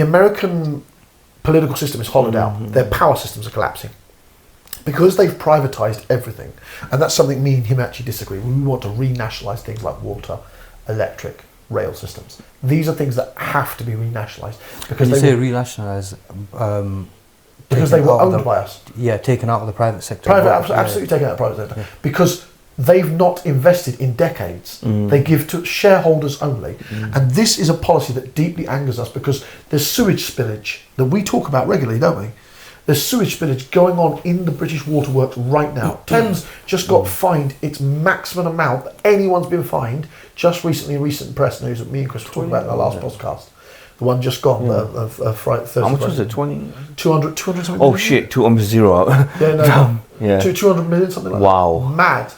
The American political system is hollowed out. Their power systems are collapsing. Because they've privatised everything, and that's something me and him actually disagree. We want to renationalise things like water, electric, rail systems. These are things that have to be renationalised. When you say renationalise, because they were owned by us. Yeah, taken out of the private sector. Absolutely taken out of the private sector. Yeah. Because they've not invested in decades. They give to shareholders only. And this is a policy that deeply angers us because there's sewage spillage that we talk about regularly, don't we? There's sewage spillage going on in the British waterworks right now. Thames just got fined its maximum amount that anyone's been fined just recently in recent press news that me and Chris were talking about in our last podcast. The one just gone, Thursday. How much was it? 20? 200 something. Oh shit, 200. Yeah, no. Yeah. 200 million, something like wow. that. Mad.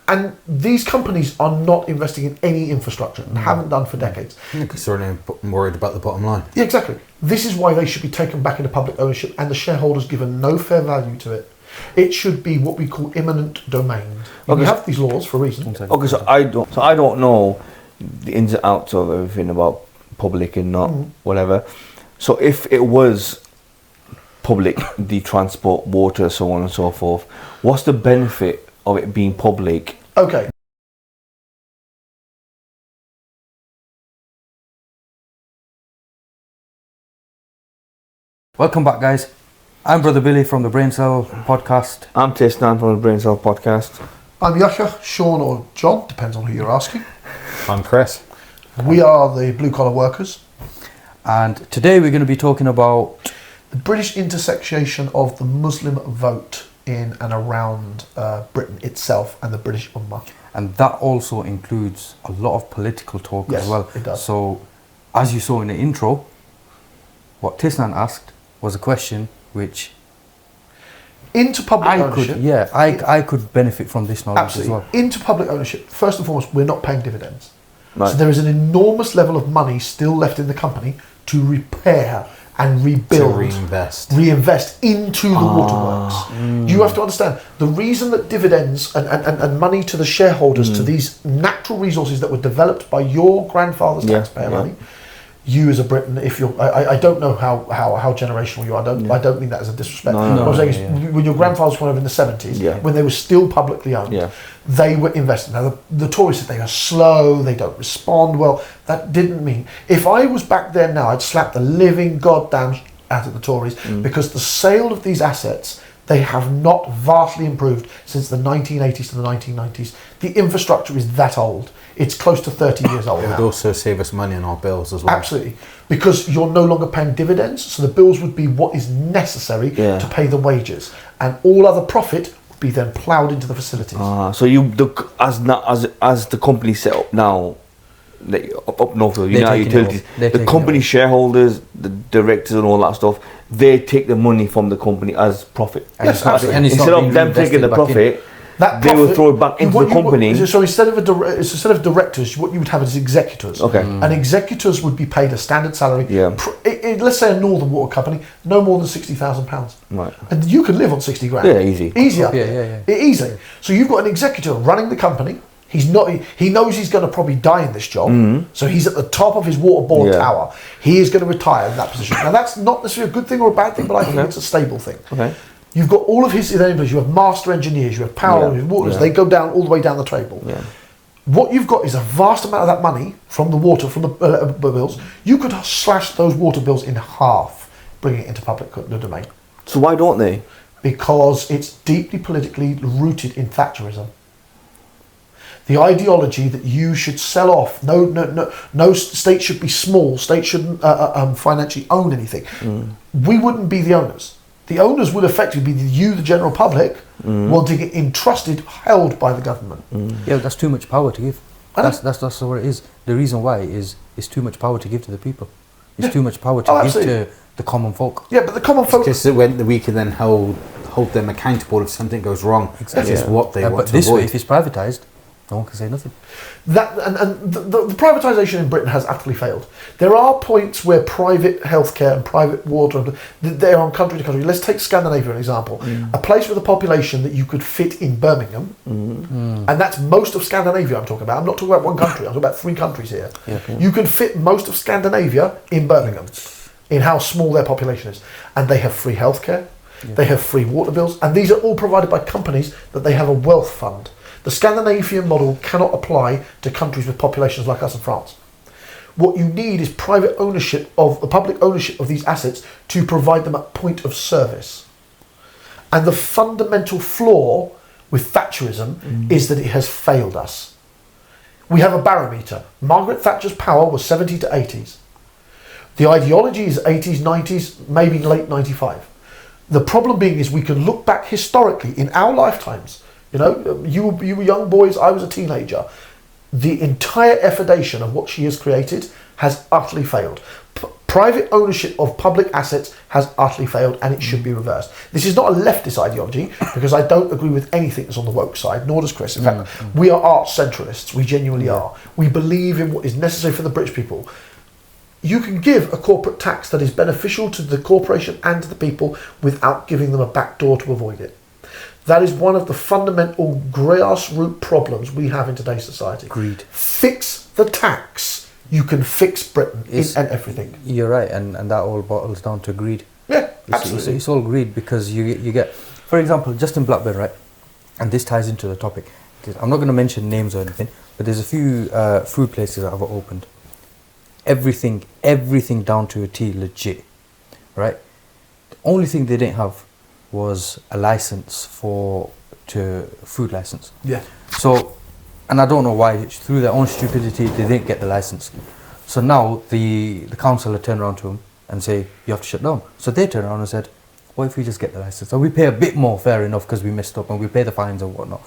And these companies are not investing in any infrastructure and haven't done for decades. Because they're only worried about the bottom line. Yeah, exactly. This is why they should be taken back into public ownership and the shareholders given no fair value to it. It should be what we call eminent domain. We have these laws for a reason. Okay, so I don't know the ins and outs of everything about public and not whatever. So if it was public, the transport, water, so on and so forth, what's the benefit of it being public? Okay. Welcome back, guys. I'm Brother Billy from the Braincell podcast. I'm Tristan from the Braincell podcast. I'm Yasha, Sean or John, depends on who you're asking. I'm Chris. We are the blue collar workers. And today we're going to be talking about the British intersexation of the Muslim vote in and around Britain itself and the British Ummah. And that also includes a lot of political talk as well. It does. So, as you saw in the intro, what Tisnan asked was a question which into public ownership. I could benefit from this knowledge absolutely. as well. Into public ownership, first and foremost, we're not paying dividends. Right. So there is an enormous level of money still left in the company to repair and rebuild, to reinvest into the waterworks. You have to understand the reason that dividends and money to the shareholders to these natural resources that were developed by your grandfather's taxpayer money. You as a Briton, if you're, I don't know how generational you are. I don't mean that as a disrespect. What I'm saying is, when your grandfathers went over in the 70s, when they were still publicly owned, they were invested. Now the Tories said they are slow, they don't respond well. That didn't mean, if I was back there now, I'd slap the living goddamn out of the Tories because the sale of these assets, they have not vastly improved since the 1980s to the 1990s. The infrastructure is that old. It's close to 30 years old now. It would also save us money on our bills as well. Absolutely. Because you're no longer paying dividends, so the bills would be what is necessary to pay the wages. And all other profit would be then ploughed into the facilities. So as the company set up now, up north of United Utilities, the company shareholders, the directors and all that stuff, they take the money from the company as profit. Yes, absolutely. And instead of them taking the profit, they will throw it back into the company. So instead of directors, what you would have is executors. Okay. And executors would be paid a standard salary. Yeah. Let's say a Northern Water Company, no more than £60,000. Right. And you can live on 60 grand. Yeah, easy. Easier. Yeah. Easy. So you've got an executor running the company. He knows he's going to probably die in this job. So he's at the top of his waterboard tower. He is going to retire in that position. Now that's not necessarily a good thing or a bad thing, but I think it's a stable thing. Okay. You've got all of his enablers. You have master engineers. You have power. You have waters. They go down all the way down the table. Yeah. What you've got is a vast amount of that money from the water, from the bills. You could slash those water bills in half, bringing it into public domain. So why don't they? Because it's deeply politically rooted in Thatcherism. The ideology that you should sell off. No state should be small. State shouldn't financially own anything. We wouldn't be the owners. The owners would effectively be the general public, wanting it entrusted, held by the government. Yeah, that's too much power to give. That's what it is. The reason why is it's too much power to give to the people. It's too much power to give to the common folk. Yeah, but the common folk... Because we can then hold them accountable if something goes wrong. Exactly. Which is what they want but to this avoid. way, if it's privatised, no one can say nothing. That and the privatisation in Britain has utterly failed. There are points where private healthcare and private water, they're on country to country. Let's take Scandinavia an example. A place with a population that you could fit in Birmingham, and that's most of Scandinavia I'm talking about. I'm not talking about one country, I'm talking about 3 countries here. You can fit most of Scandinavia in Birmingham. in how small their population is. And they have free healthcare, they have free water bills, and these are all provided by companies that they have a wealth fund. The Scandinavian model cannot apply to countries with populations like us in France. What you need is private ownership of the public ownership of these assets to provide them a point of service. And the fundamental flaw with Thatcherism is that it has failed us. We have a barometer. Margaret Thatcher's power was 70 to 80s. The ideology is 80s, 90s, maybe late 95. The problem being is we can look back historically in our lifetimes. You know, you were young boys, I was a teenager. The entire effordation of what she has created has utterly failed. Private ownership of public assets has utterly failed, and it should be reversed. This is not a leftist ideology, because I don't agree with anything that's on the woke side, nor does Chris. In fact, we are arch centralists. We genuinely are. We believe in what is necessary for the British people. You can give a corporate tax that is beneficial to the corporation and to the people without giving them a back door to avoid it. That is one of the fundamental grassroots problems we have in today's society. Greed. Fix the tax. You can fix Britain and everything. You're right, and that all boils down to greed. Yeah, absolutely. It's all greed, because you get, for example, just in Blackburn, right? And this ties into the topic. I'm not going to mention names or anything, but there's a few food places that have opened. Everything down to a T, legit, right? The only thing they didn't have was a license to food license. Yeah. So, and I don't know why, through their own stupidity, they didn't get the license. So now the council had turned around to them and say, you have to shut down. So they turned around and said, what if we just get the license? So we pay a bit more, fair enough, because we messed up, and we pay the fines and whatnot.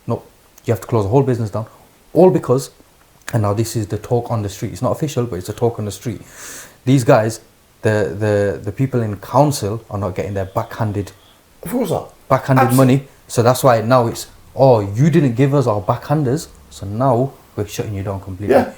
No, you have to close the whole business down. All because, and now this is the talk on the street. It's not official, but it's a talk on the street. These guys, the people in council are not getting their backhanded money. So that's why now it's, oh, you didn't give us our backhanders, so now we're shutting you down completely. Yeah.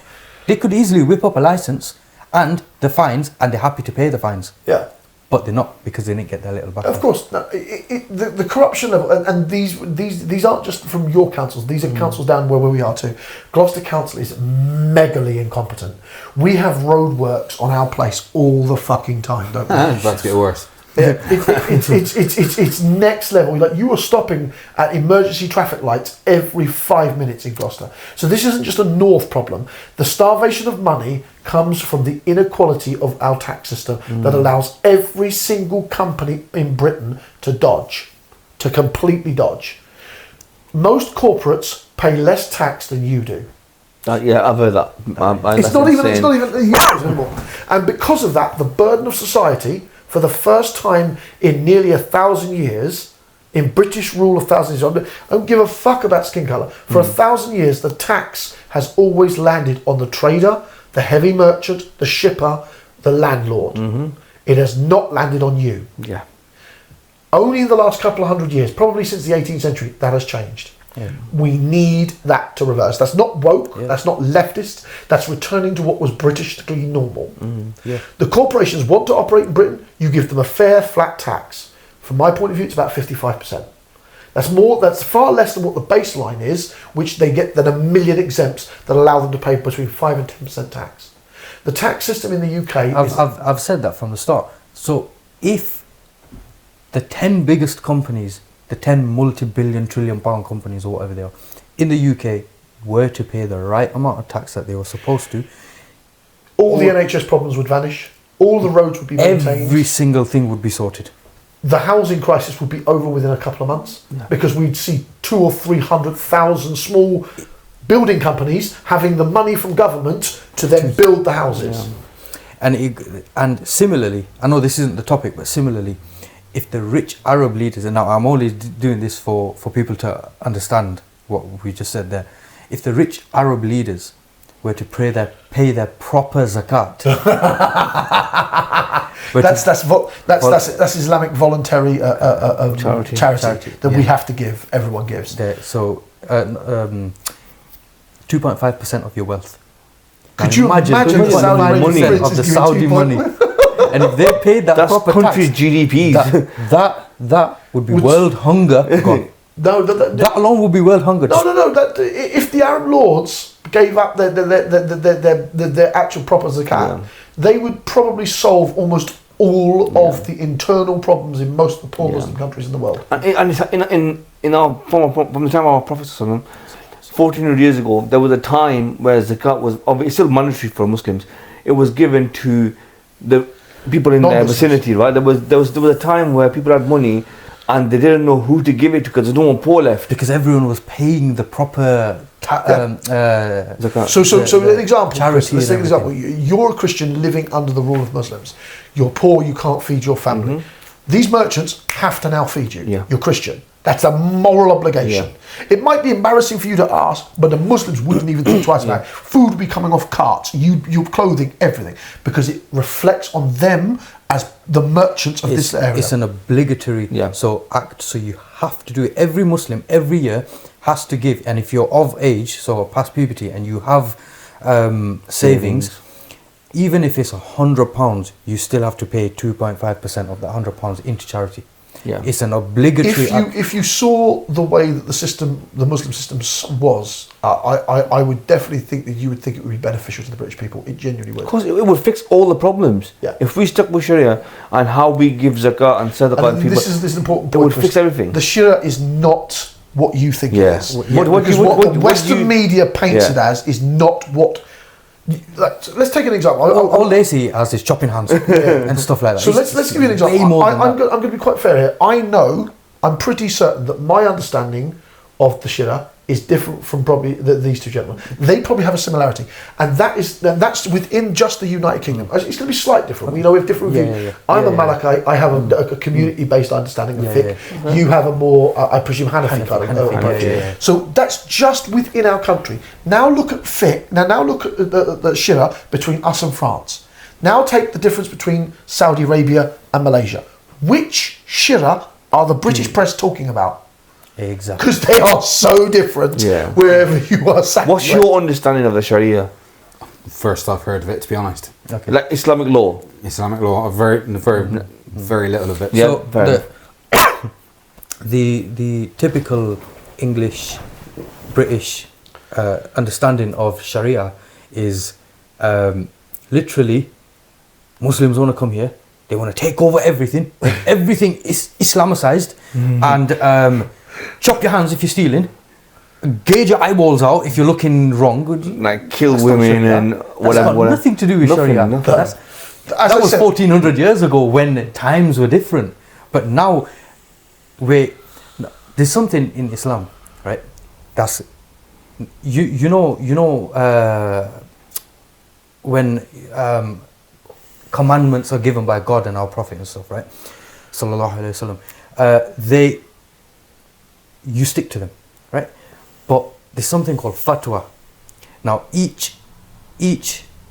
They could easily whip up a license and the fines, and they're happy to pay the fines. Yeah. But they're not, because they didn't get their little backhand. Of course. No, the corruption level, and these aren't just from your councils, these are councils down where we are too. Gloucester Council is megally incompetent. We have roadworks on our place all the fucking time, don't we? It's about to get worse. Yeah, it's next level. Like, you are stopping at emergency traffic lights every 5 minutes in Gloucester. So this isn't just a north problem. The starvation of money comes from the inequality of our tax system that allows every single company in Britain to completely dodge. Most corporates pay less tax than you do. Yeah, I've heard that. It's not even euros anymore. And because of that, the burden of society, for the first time in nearly 1,000 years, in British rule of 1,000 years, I don't give a fuck about skin colour. For 1,000 years, the tax has always landed on the trader, the heavy merchant, the shipper, the landlord. It has not landed on you. Yeah. Only in the last couple of hundred years, probably since the 18th century, that has changed. Yeah. We need that to reverse. That's not woke, that's not leftist, that's returning to what was Britishly normal. The corporations want to operate in Britain, you give them a fair, flat tax. From my point of view, it's about 55%. That's far less than what the baseline is, which they get than 1 million exempts that allow them to pay between 5 and 10% tax. The tax system in the UK I've said that from the start. So if the 10 biggest companies, the 10 multi-billion, trillion-pound companies, or whatever they are, in the UK, were to pay the right amount of tax that they were supposed to, all the NHS problems would vanish. All the roads would be maintained. Every single thing would be sorted. The housing crisis would be over within a couple of months, because we'd see 200,000 or 300,000 small building companies having the money from government to then build the houses. And similarly, I know this isn't the topic, but similarly, if the rich Arab leaders, and now I'm only doing this for people to understand what we just said there, if the rich Arab leaders were to pay their proper zakat, that's Islamic voluntary charity that we have to give. Everyone gives. So 2.5% of your wealth. Could you imagine the Saudi money of the Saudi money? And if they paid that proper tax, country's GDP. That would be world hunger gone. No, that alone would be world hunger. No. If the Arab lords gave up their actual proper zakat, they would probably solve almost all of the internal problems in most of the poor Muslim countries in the world. And from the time of our Prophet 1400 years ago, there was a time where zakat was it's still mandatory for Muslims. It was given to the people in their vicinity, right? There was a time where people had money and they didn't know who to give it to because there's no one poor left. Because everyone was paying the proper zakat. So an example, charity. Let's take an example. You're a Christian living under the rule of Muslims. You're poor, you can't feed your family. These merchants have to now feed you. Yeah. You're Christian. That's a moral obligation. Yeah. It might be embarrassing for you to ask, but the Muslims wouldn't even think twice about it. Food would be coming off carts, your clothing, everything, because it reflects on them as the merchants of this area. It's an obligatory act, so you have to do it. Every Muslim every year has to give, and if you're of age, so past puberty, and you have savings, even if it's £100, you still have to pay 2.5% of that £100 into charity. Yeah. It's an obligatory act. If you saw the way that the Muslim system was, I would definitely think that you would think it would be beneficial to the British people. It genuinely would. Of course, it would fix all the problems. Yeah. If we stuck with Sharia and how we give zakat and sadaqah and people, this is an important it point. would fix everything. The Sharia is not what you think it is. What the Western media paints it as is not what. Let's take an example. All they see as is chopping hands and stuff like that. So let's give you an example. I'm going to be quite fair here. I'm pretty certain that my understanding of the Sharia is different from probably these two gentlemen. They probably have a similarity, and that's within just the United Kingdom. It's going to be slightly different. We have different views. I'm a Malakite. I have a community-based understanding of fiqh. You have a more, I presume, Hanafi kind of approach. So that's just within our country. Now look at fiqh. Now look at the Sharia between us and France. Now take the difference between Saudi Arabia and Malaysia. Which Sharia are the British press talking about? Exactly. Because they are so different wherever you are sat. What's your understanding of the Sharia? First I've heard of it, to be honest. Okay. Like Islamic law? Islamic law, very little of it. Yeah, so the typical English, British understanding of Sharia is literally Muslims want to come here, they want to take over everything, everything is Islamicized, and chop your hands if you're stealing, gauge your eyeballs out if you're looking wrong. Like kill women and whatever. That's got nothing to do with Sharia. That was 1400 years ago when times were different. But now, there's something in Islam, right? That's you know when commandments are given by God and our Prophet and stuff, right? Sallallahu Alaihi Wasallam. You stick to them, right? But there's something called fatwa. Now each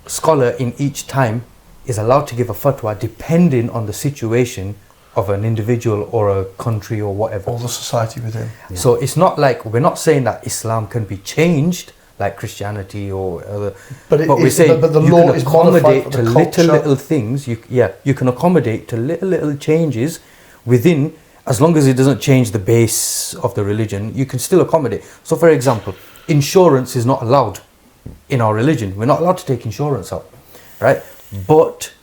scholar in each time is allowed to give a fatwa depending on the situation of an individual or a country or whatever. Or the society within. Yeah. So it's not like, we're not saying that Islam can be changed like Christianity or other, but we're saying the you law can is accommodate to culture. little things. You can accommodate to little changes within. As long as it doesn't change the base of the religion, you can still accommodate. So for example, insurance is not allowed in our religion. We're not allowed to take insurance out, right? But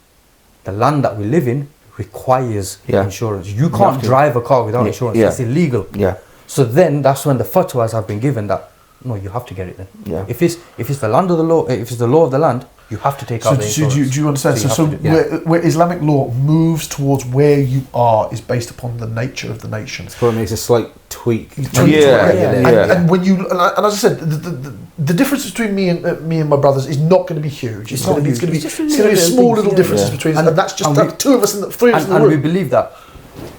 the land that we live in requires insurance. You can't drive a car without insurance. It's illegal. Yeah. So then that's when the fatwas have been given that, no, you have to get it then. Yeah. If it's the land of the law, if it's the law of the land, you have to take out the insurance. Do you understand? So where Islamic law moves towards where you are is based upon the nature of the nation. So it makes a slight tweak. And when you and as I said, the difference between me and my brothers is not going to be huge. It's going to be a small little differences between us, and that's just the two of us and the three of us in the room. And we believe that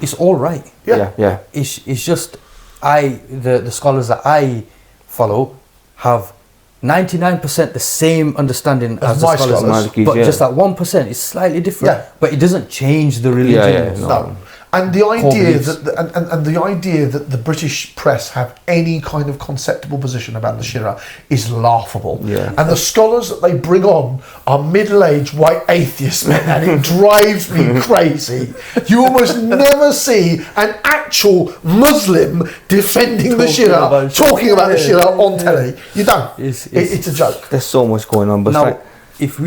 it's all right. Yeah. It's just the scholars that I follow have 99% the same understanding as the scholars, but just that 1% is slightly different. But it doesn't change the religion. No. And the idea beliefs. and the idea that the British press have any kind of conceptible position about the Shia is laughable. Yeah. And the scholars that they bring on are middle-aged white atheists, man, and it drives me crazy. You almost never see an actual Muslim defending the Shia, talking about the Shia on telly. You don't. It's a joke. There's so much going on. But Now, like, if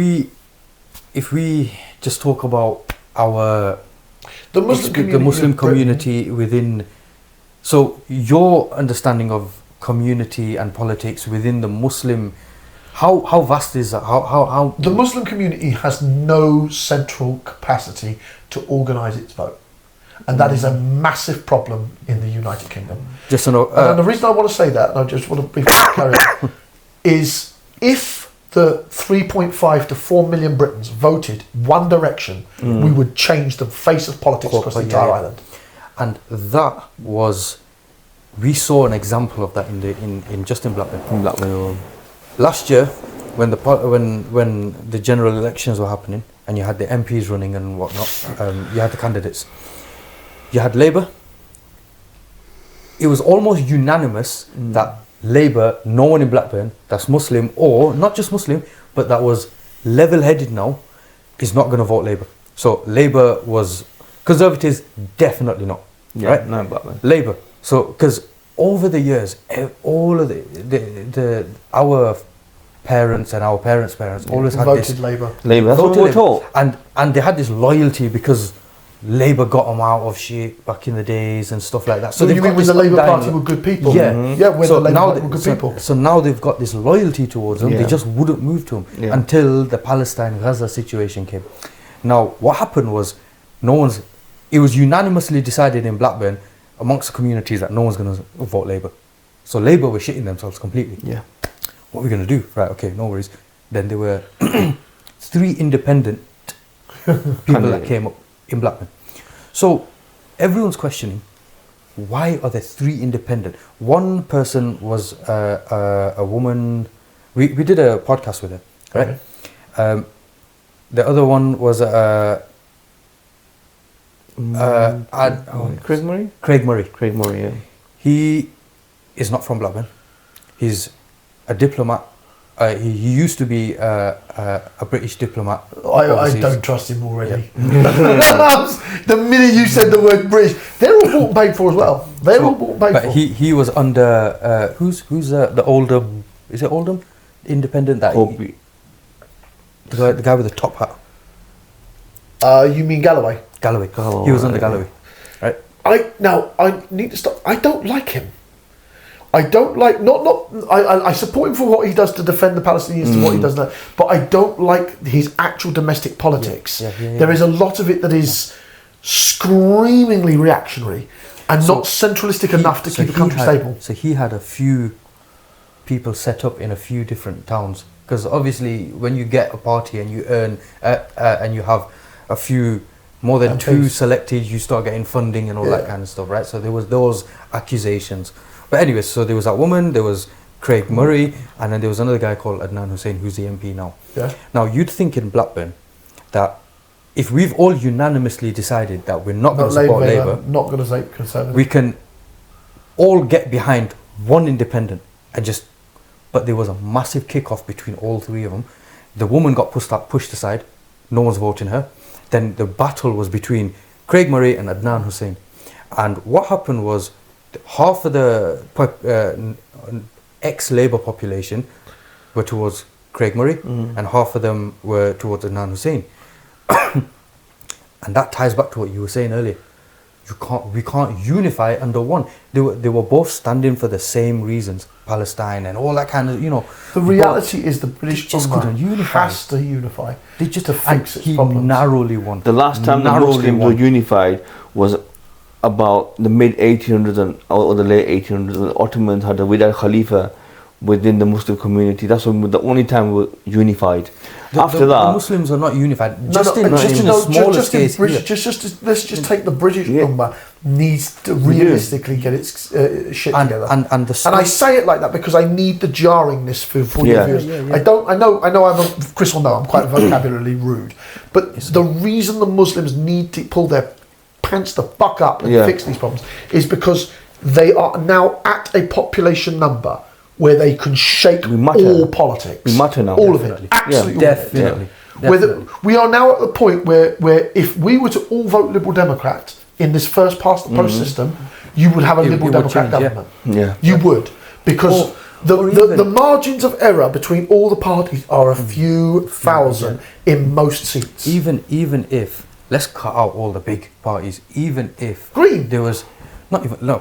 we just talk about our The Muslim community, the Muslim of Britain- community within, so your understanding of community and politics within the Muslim, how vast is that? How The Muslim community has no central capacity to organise its vote. And that is a massive problem in the United Kingdom. just to know, And the reason I want to say that, and I just want to be carry on, is if the 3.5 to 4 million Britons voted one direction, we would change the face of politics across the entire island. and that was, we saw an example of that in Blackburn. Last year, when the general elections were happening and you had the MPs running and whatnot, you had the candidates. You had Labour. It was almost unanimous that Labour, no one in Blackburn that's Muslim, or not just Muslim, but that was level-headed now, is not going to vote Labour. So Labour was Conservatives, definitely not. Right? No, Blackburn. Labour. So because over the years, all of our parents and our parents' parents always had Voted this Labour. Labour, that's what voted we're taught. and they had this loyalty because Labour got them out of shit back in the days and stuff like that. So they've you got mean with this the Labour undying- Party were good people? Yeah. Yeah, with So the Labour now Party were good people. So now they've got this loyalty towards them. They Yeah. just wouldn't move to them Yeah. until the Palestine-Gaza situation came. Now, what happened was, it was unanimously decided in Blackburn amongst the communities that no one's going to vote Labour. So Labour were shitting themselves completely. Yeah. What are we going to do? Right, okay, no worries. Then there were 3 independent people that came up in Blackburn. So everyone's questioning, why are there 3 independent? One person was a woman. We did a podcast with her, right? Okay. The other one was Craig Murray? Craig Murray. Craig Murray, yeah. He is not from Blackburn. He's a diplomat. He used to be a British diplomat. I overseas. don't trust him already. The minute you said the word British, they're all bought and paid for as well. They're all bought and paid But for. he was under who's the Oldham? Is it Oldham? Independent that Kobe. the guy with the top hat. You mean Galloway? Galloway. Oh, He was under right, Galloway, right? I need to stop. I don't like him. I don't like I support him for what he does to defend the Palestinians, to what he does now, but I don't like his actual domestic politics. Yeah. There is a lot of it that is screamingly reactionary and not centralistic enough to keep the country stable. So he had a few people set up in a few different towns, because obviously when you get a party and you earn and you have a few more than MPs. 2 selected, you start getting funding and all that kind of stuff, right? So there was those accusations. But anyways, so there was that woman, there was Craig Murray, and then there was another guy called Adnan Hussein, who's the MP now. Yeah. Now, you'd think in Blackburn that if we've all unanimously decided that we're not going to support Labour, not going to say Conservative. we can all get behind one independent and just... But there was a massive kick-off between all 3 of them. The woman got pushed aside. No one's voting her. Then the battle was between Craig Murray and Adnan Hussein. And what happened was half of the ex-Labour population were towards Craig Murray and half of them were towards Adnan Hussein. And that ties back to what you were saying earlier. We can't unify under one. They were both standing for the same reasons, Palestine and all that kind of, The reality is the British just Ummah couldn't unify. has to unify. They just to fix its he problems. narrowly won. The last time the Narrowly Muslims were won. unified was about the mid 1800s or the late 1800s. The Ottomans had a Wilayat Khalifa within the Muslim community. That's the only time we were unified. After the that, Muslims are not unified. No, Just in a smaller case. Let's just take the British Yeah. Ummah needs to realistically get its shit together. And I say it like that because I need the jarringness for your Yeah. viewers. Yeah. I know Chris will know I'm quite vocabulary rude, but the reason the Muslims need to pull their pants the fuck up and Yeah. fix these problems is because they are now at a population number where they can shake all politics. We matter now. All Definitely. of it. Absolutely all of it. Definitely. Whether we are now at the point where if we were to all vote Liberal Democrat in this first past the post system, you would have a Liberal would Democrat change, government. Yeah. You would. Because Or the even- margins of error between all the parties are a few thousand in most seats. Even if, let's cut out all the big parties, even if Green. there was, not even, no,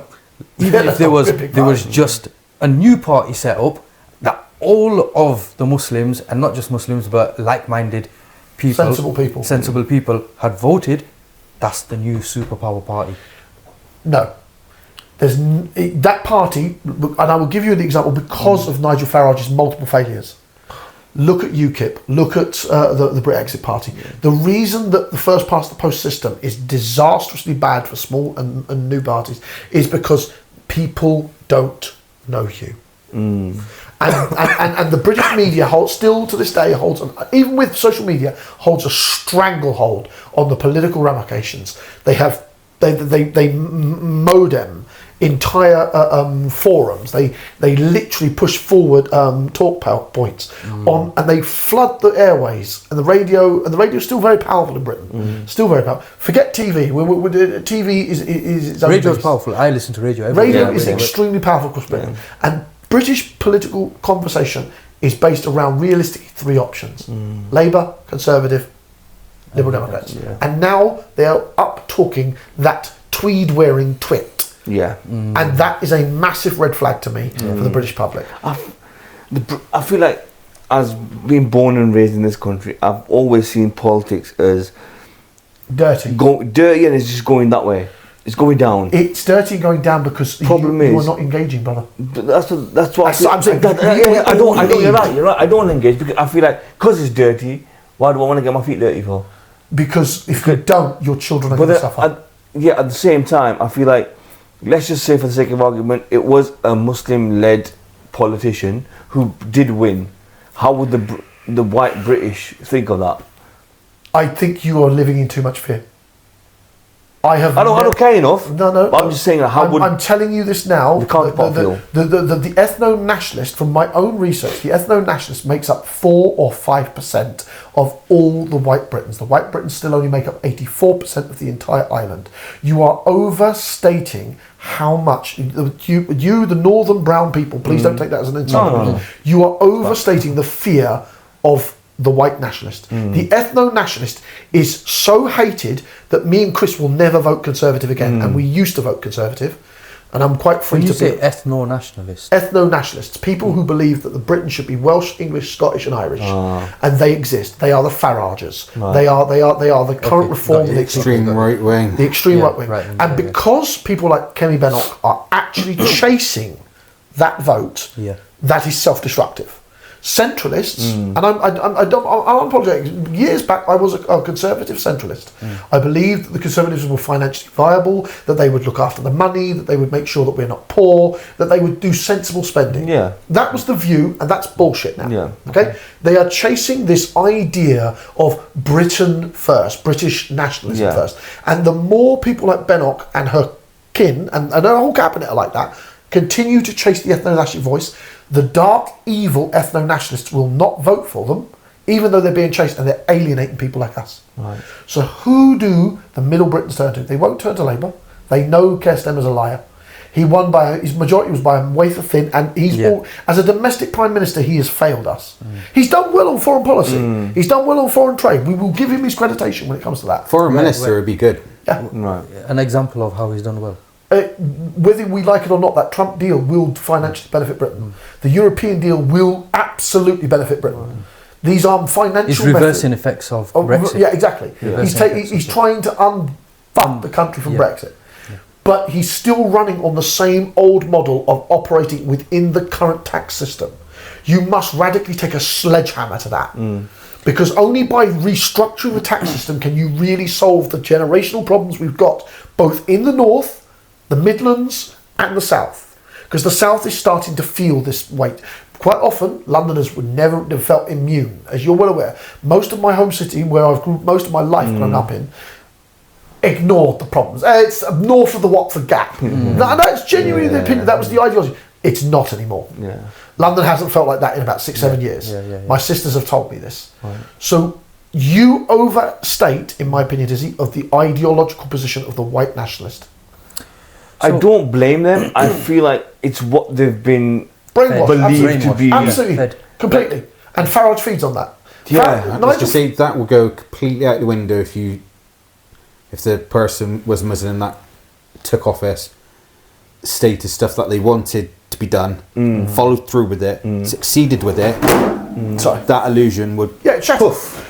Yeah, even if that's there not was, a big there was party. just a new party set up that all of the Muslims, and not just Muslims, but like-minded people, sensible people had voted, that's the new superpower party. No. That party, and I will give you an example because of Nigel Farage's multiple failures. Look at UKIP, look at the Brexit Party. The reason that the first past the post system is disastrously bad for small and new parties is because people don't know you. And the British media still to this day holds, even with social media, holds a stranglehold on the political ramifications. They modem entire forums. They literally push forward talk points on, and they flood the airways and the radio. And the radio is still very powerful in Britain. Still very powerful. Forget TV. TV is its own Radio is beast. powerful. I listen to radio every Radio day. is extremely powerful across Britain, and British political conversation is based around realistically three options: Labour, Conservative, Liberal Democrats. And now they are up talking that tweed-wearing twit. Yeah. And that is a massive red flag to me for the British public. I feel like, as being born and raised in this country, I've always seen politics as Dirty. dirty, and it's just going that way. It's going down. It's dirty going down because you are not engaging, brother. But that's what I'm saying. I don't. You're right. I don't engage because I feel like because it's dirty. Why do I want to get my feet dirty for? Because if you don't, your children are going to suffer. At the same time, I feel like, let's just say for the sake of argument, it was a Muslim-led politician who did win. How would the white British think of that? I think you are living in too much fear. I don't care enough. No. But I'm just saying, I'm telling you this now. The ethno-nationalist, from my own research, the ethno-nationalist makes up 4 or 5% of all the white Britons. The white Britons still only make up 84% of the entire island. You are overstating how much you, the northern brown people. Please don't take that as an insult. No. You are overstating the fear of the white nationalist. The ethno-nationalist is so hated that me and Chris will never vote Conservative again, and we used to vote Conservative, and I'm quite free When you to say be ethno-nationalist, ethno-nationalists, people who believe that the Britain should be Welsh, English, Scottish, and Irish, and they exist. They are the Farages. They are the current reform, got it. the Extreme right wing. the extreme Yeah, right wing, right, and yeah. because people like Kemi Bennock are actually chasing that vote, that is self-destructive. Centralists, and I'm unapologetic. Years back, I was a conservative centralist. I believed that the Conservatives were financially viable, that they would look after the money, that they would make sure that we're not poor, that they would do sensible spending. Yeah. That was the view, and that's bullshit now. Yeah. Okay? They are chasing this idea of Britain first, British nationalism first. And the more people like Bennock and her kin, and her whole cabinet are like that, continue to chase the ethno-national voice, the dark, evil ethno-nationalists will not vote for them, even though they're being chased and they're alienating people like us. Right. So who do the Middle Britons turn to? They won't turn to Labour. They know Keir Starmer's a liar. He won by, his majority was by a wafer thin, and as a domestic prime minister, he has failed us. He's done well on foreign policy. He's done well on foreign trade. We will give him his creditation when it comes to that. Foreign minister would be good. Yeah. Right. an example of how he's done well. Whether we like it or not, that Trump deal will financially benefit Britain. The European deal will absolutely benefit Britain. These are financial. It's reversing effects of Brexit. Yeah, exactly. He's trying to unfund the country from Brexit. But he's still running on the same old model of operating within the current tax system. You must radically take a sledgehammer to that. Because only by restructuring the tax system can you really solve the generational problems we've got, both in the north, the Midlands, and the south. Because the south is starting to feel this weight. Quite often, Londoners would never have felt immune. As you're well aware, most of my home city, where I've grew most of my life growing up in, ignored the problems. It's north of the Watford Gap. That's genuinely the opinion. That was the ideology. It's not anymore. Yeah. London hasn't felt like that in about 6-7 years. Yeah. My sisters have told me this. Right. So you overstate, in my opinion, Dizzy, of the ideological position of the white nationalist. I don't blame them. I feel like it's what they've been believed to be. Absolutely, completely. And Farage feeds on that. Yeah, I was to say that will go completely out the window if the person was Muslim that took office, stated stuff that they wanted to be done, followed through with it, succeeded with it. Sorry, that illusion would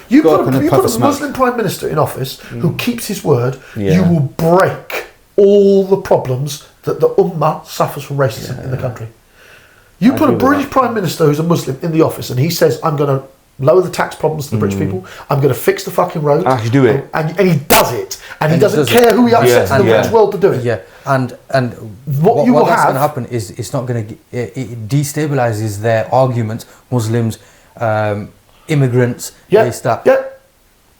you put a Muslim prime minister in office who keeps his word. You will break all the problems that the Ummah suffers from racism in the country. You put a British prime minister who's a Muslim in the office and he says, I'm going to lower the tax problems to the British people, I'm going to fix the fucking roads. Actually do it. And he does it. And he doesn't care who he upsets in the British world to do it. Yeah, and what that's going to happen is it's not going to... It destabilises their arguments, Muslims, immigrants, this, that. Yeah.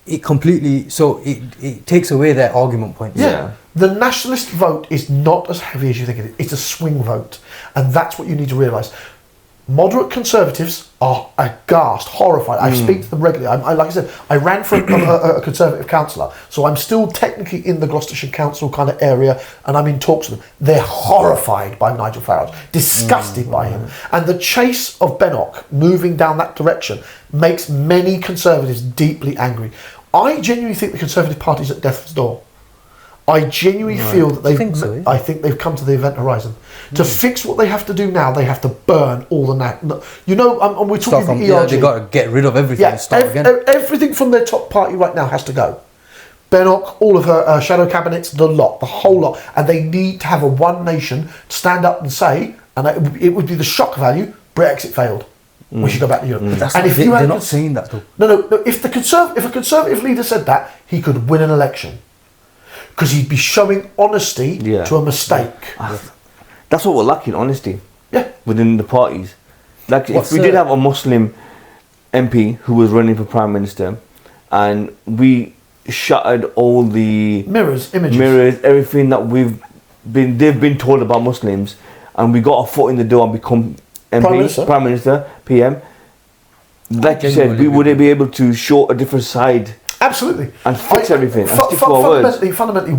It completely... So it takes away their argument points. Yeah. The nationalist vote is not as heavy as you think it is. It's a swing vote. And that's what you need to realise. Moderate conservatives are aghast, horrified. I speak to them regularly. Like I said, I ran for a Conservative councillor, so I'm still technically in the Gloucestershire Council kind of area, and I'm in talks with them. They're horrified by Nigel Farage, disgusted by him. And the chase of Bennock moving down that direction makes many Conservatives deeply angry. I genuinely think the Conservative Party's at death's door. I genuinely feel that I think they've come to the event horizon. To fix what they have to do now, they have to burn all the and we're talking about the ERG. They've got to get rid of everything and start again. Everything from their top party right now has to go. Bennock, all of her shadow cabinets, the whole lot. And they need to have a one nation stand up and say, and it would be the shock value, Brexit failed. We should go back to Europe. And if they're not saying that though. No. If a Conservative leader said that, he could win an election. Because he'd be showing honesty to a mistake. That's what we're lacking, honesty. Yeah. Within the parties. Like if we did have a Muslim MP who was running for Prime Minister and we shattered all the images, everything that they've been told about Muslims, and we got a foot in the door and become MP, Prime Minister, PM, like you said, we would be able to show a different side. Absolutely. And fix everything. And stick to our words. Fundamentally,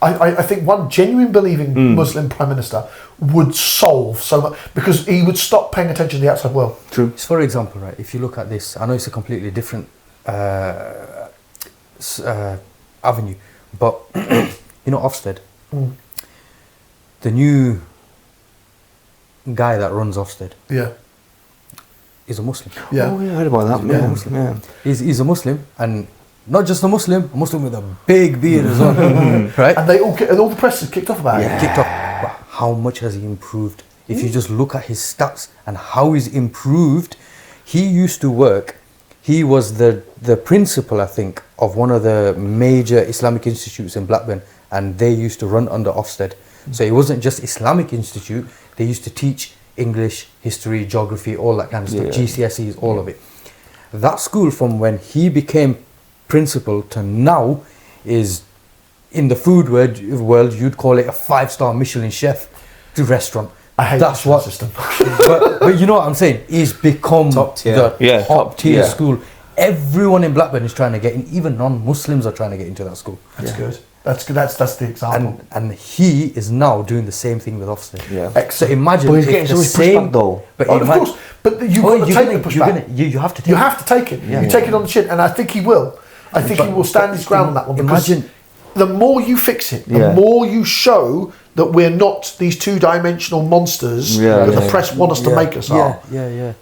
I think one genuine believing Muslim Prime Minister would solve so much, because he would stop paying attention to the outside world. True. For example, right, if you look at this, I know it's a completely different avenue, but you know Ofsted, the new guy that runs Ofsted, is a Muslim. Yeah. Oh, yeah, I heard about that. Yeah. He's a Muslim, and not just a Muslim with a big beard as well, right? And all the press is kicked off about it. Kicked off. But how much has he improved? If you just look at his stats and how he's improved, he used to work. He was the principal, I think, of one of the major Islamic institutes in Blackburn, and they used to run under Ofsted. So it wasn't just Islamic Institute. They used to teach English, history, geography, all that kind of stuff, GCSEs, all of it. That school, from when he became principal to now, is in the food world you'd call it a 5-star Michelin chef restaurant. I hate that system. but you know what I'm saying? He's become top tier school. Everyone in Blackburn is trying to get in. Even non-Muslims are trying to get into that school. That's good. That's good. That's the example. And he is now doing the same thing with Ofsted. Yeah. So imagine, but he's getting so much pushback though. But of course. But you've got to take the pushback. You have to take it. You have to take it. You take it on the chin, and I think he will. I think he will stand his ground on that one. Imagine, the more you fix it, the more you show that we're not these two-dimensional monsters that the press want us to make us are.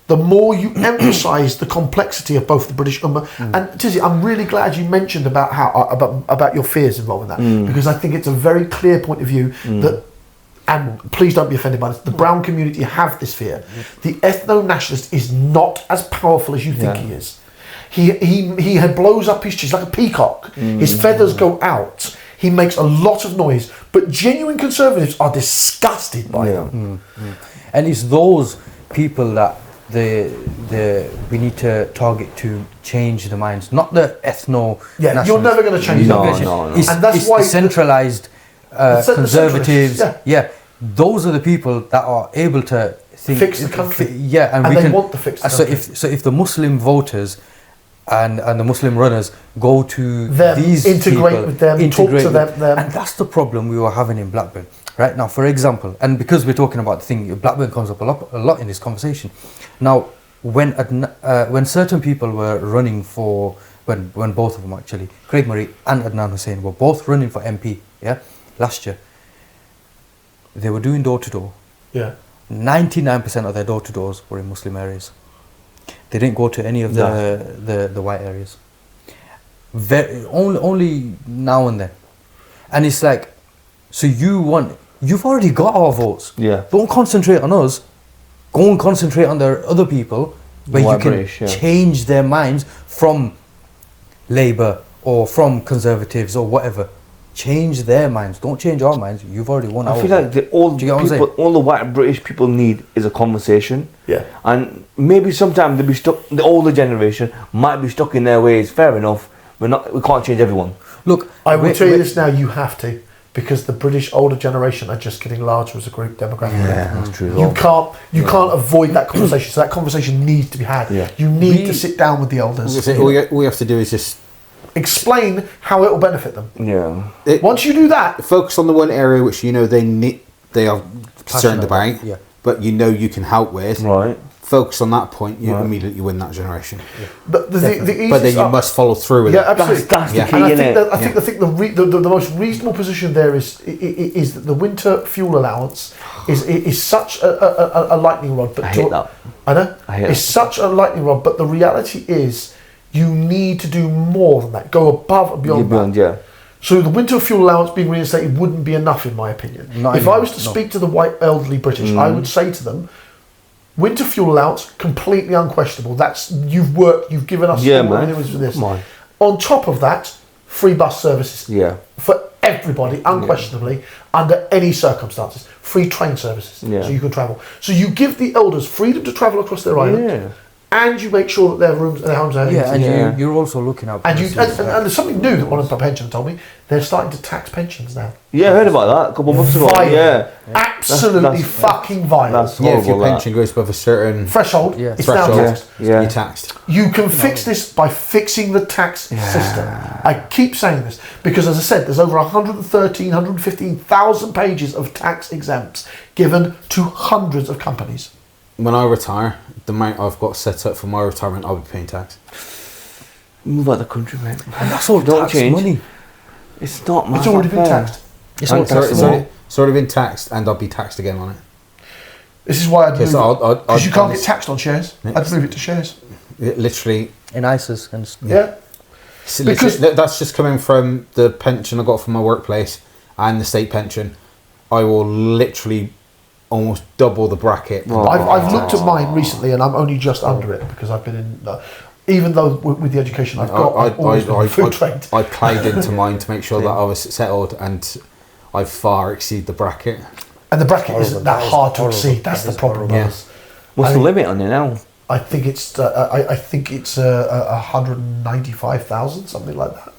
The more you emphasise the complexity of both the British Ummah and Tizzy, I'm really glad you mentioned about about your fears involving that, because I think it's a very clear point of view that. And please don't be offended by this. The brown community have this fear. The ethno-nationalist is not as powerful as you think he is. He blows up his chest like a peacock. His feathers go out. He makes a lot of noise. But genuine conservatives are disgusted by him. And it's those people that we need to target to change the minds, not the ethno. Yeah, you're never going to change No, that. no. And that's it's why centralized conservatives. centralists, Yeah, those are the people that are able to think, Fix the country. Yeah, and And we they can want to fix the so country. if the Muslim voters and the Muslim runners go to Them, these integrate people, with them, talk to them. and that's the problem we were having in Blackburn right now. For example, and because we're talking about the thing, Blackburn comes up a lot in this conversation. Now, when certain people were running for, when both of them actually, Craig Murray and Adnan Hussain were both running for MP, last year, they were doing door to door. Yeah. 99% of their door to doors were in Muslim areas. They didn't go to any of the white areas. Only now and then. And it's like, so you've already got our votes. Yeah. Don't concentrate on us. Go and concentrate on the other people where you can change their minds from Labour or from Conservatives or whatever. Change their minds. Don't change our minds. You've already won. I feel like all the white British people need is a conversation. Yeah. And maybe sometimes they'll be stuck. The older generation might be stuck in their ways. Fair enough. We can't change everyone. Look, I will tell you this now. You have to, because the British older generation are just getting larger as a group demographically. Yeah, that's true. You can't avoid that conversation. So that conversation needs to be had. Yeah. You need to sit down with the elders. All we have to do is just explain how it will benefit them. Yeah. Once you do that, focus on the one area which you know they are concerned about, yeah. but you know you can help with. Right. Focus on that point, you immediately win that generation. Yeah. But the easiest, but then you must follow through with it. Absolutely. That's the key, and innit? I think the most reasonable position there is that the winter fuel allowance is such a lightning rod. But I hate that. I know. It's such a lightning rod. But the reality is, you need to do more than that. Go above and beyond that. Yeah. So the winter fuel allowance being reinstated wouldn't be enough, in my opinion. If I was to speak to the white elderly British, I would say to them, winter fuel allowance, completely unquestionable. That's you've worked, you've given us man. It was for this. Come on. On top of that, free bus services. Yeah. For everybody, unquestionably, under any circumstances. Free train services, so you can travel. So you give the elders freedom to travel across their island, and you make sure that their homes are empty. And you're also looking at and there's something new that one of the pensioners told me. They're starting to tax pensions now. Yeah, I heard about that a couple of months ago. Violent. Yeah. Absolutely fucking violent. That's horrible. If your pension goes above a certain threshold, it's now taxed. Yeah. you're taxed. You can fix this by fixing the tax system. I keep saying this because, as I said, there's over 115,000 pages of tax exempts given to hundreds of companies. When I retire, the amount I've got set up for my retirement, I'll be paying tax. Move out the country, mate. And that's all Don't tax change. money. It's not. It's already been taxed. It's all taxable. It's already been taxed, and I'll be taxed again on it. This is why I'd move it. Because you can't I'd- get taxed on shares. I'd move it to shares. Literally, In ISAs and Yeah. because that's just coming from the pension I got from my workplace and the state pension. I will literally almost double the bracket. I've looked at mine recently, and I'm only just under it because I've been in. Even though with the education I've got, I've always been in food trade. I played into mine to make sure that I was settled, and I far exceed the bracket. And the bracket isn't that hard to exceed. That's the problem. What's the limit on it now? I think it's 195,000, something like that.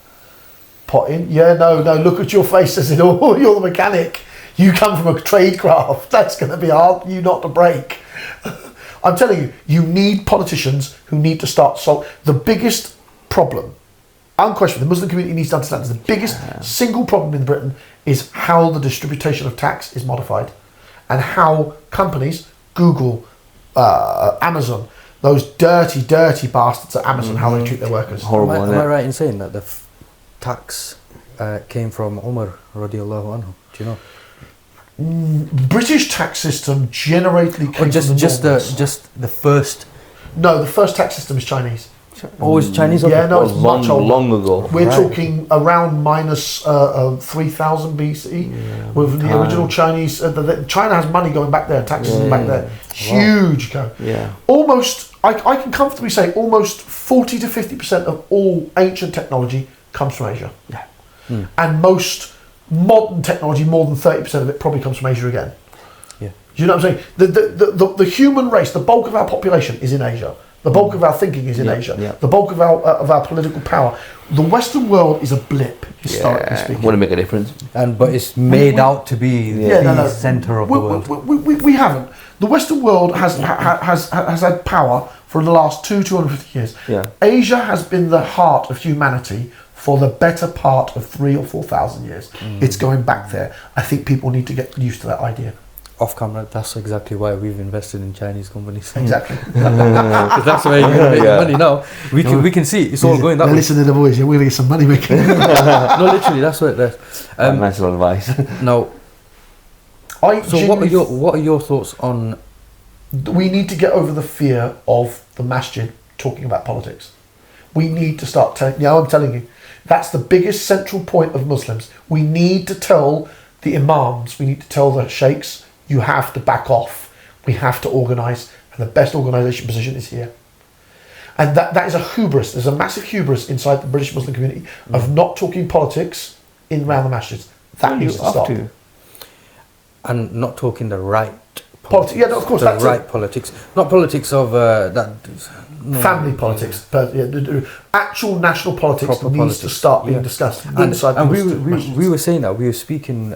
Pot in. Yeah, no. Look at your face as it all. You're the mechanic. You come from a trade craft. That's going to be hard for you not to break. I'm telling you, you need politicians who need to start the biggest problem, unquestionably, the Muslim community needs to understand the biggest single problem in Britain is how the distribution of tax is modified, and how companies, Google, Amazon, those dirty bastards at Amazon, how they treat their workers. Horrible. Am I right in saying that the tax came from Umar radiallahu anhu? Do you know? British tax system generally came from the Normans. just the first. No, the first tax system is Chinese. Oh, it's Chinese. Yeah, no, it's much older. Long ago. We're talking around minus 3000 BC. With the original Chinese, China has money going back there, taxes back there, huge go. Yeah. Almost, I can comfortably say, almost 40 to 50% of all ancient technology comes from Asia. Yeah. And most modern technology, more than 30% of it probably comes from Asia again. Yeah. You know what I'm saying? The human race, the bulk of our population is in Asia. The bulk of our thinking is in Asia. Yeah. The bulk of our political power. The Western world is a blip, historically speaking. Wouldn't make a difference. But it's made out to be the centre of the world. We haven't. The Western world has had power for the last 250 years. Yeah. Asia has been the heart of humanity for the better part of 3,000 or 4,000 years. It's going back there. I think people need to get used to that idea. Off camera, that's exactly why we've invested in Chinese companies. Exactly. Because that's where you're going to make money now. We can see it's all going that way. Listen to the voice. We're going to get some money making. No, literally, that's what it is. Nice little advice. Now, what are your thoughts on? We need to get over the fear of the masjid talking about politics. We need to start telling. I'm telling you, that's the biggest central point of Muslims. We need to tell the imams. We need to tell the sheikhs. You have to back off. We have to organise, and the best organisation position is here. And that is a hubris. There's a massive hubris inside the British Muslim community of not talking politics around the masjids. That needs to stop. And not talking the right politics. Yeah, no, of course. The right politics. Not politics of that. No, family politics. But, actual national politics Proper needs politics, to start being discussed inside the Muslim masjids. we were saying that. We were speaking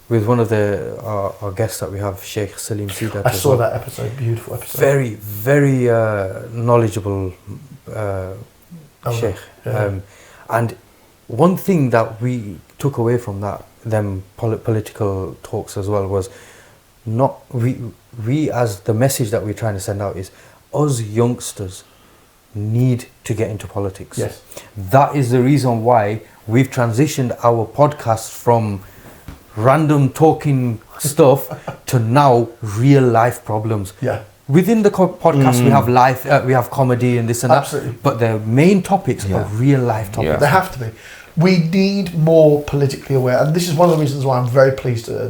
with one of our guests that we have, Sheikh Salim Sidat. I saw that episode. Beautiful episode. Very, very knowledgeable Sheikh. Yeah. And one thing that we took away from them political talks as well was we as the message that we're trying to send out is us youngsters need to get into politics. Yes. That is the reason why we've transitioned our podcast from random talking stuff to now real life problems. Yeah. Within the podcast we have life, we have comedy and this and Absolutely. that. But the main topics are real life topics. Yeah. They have to be. We need more politically aware, and this is one of the reasons why I'm very pleased to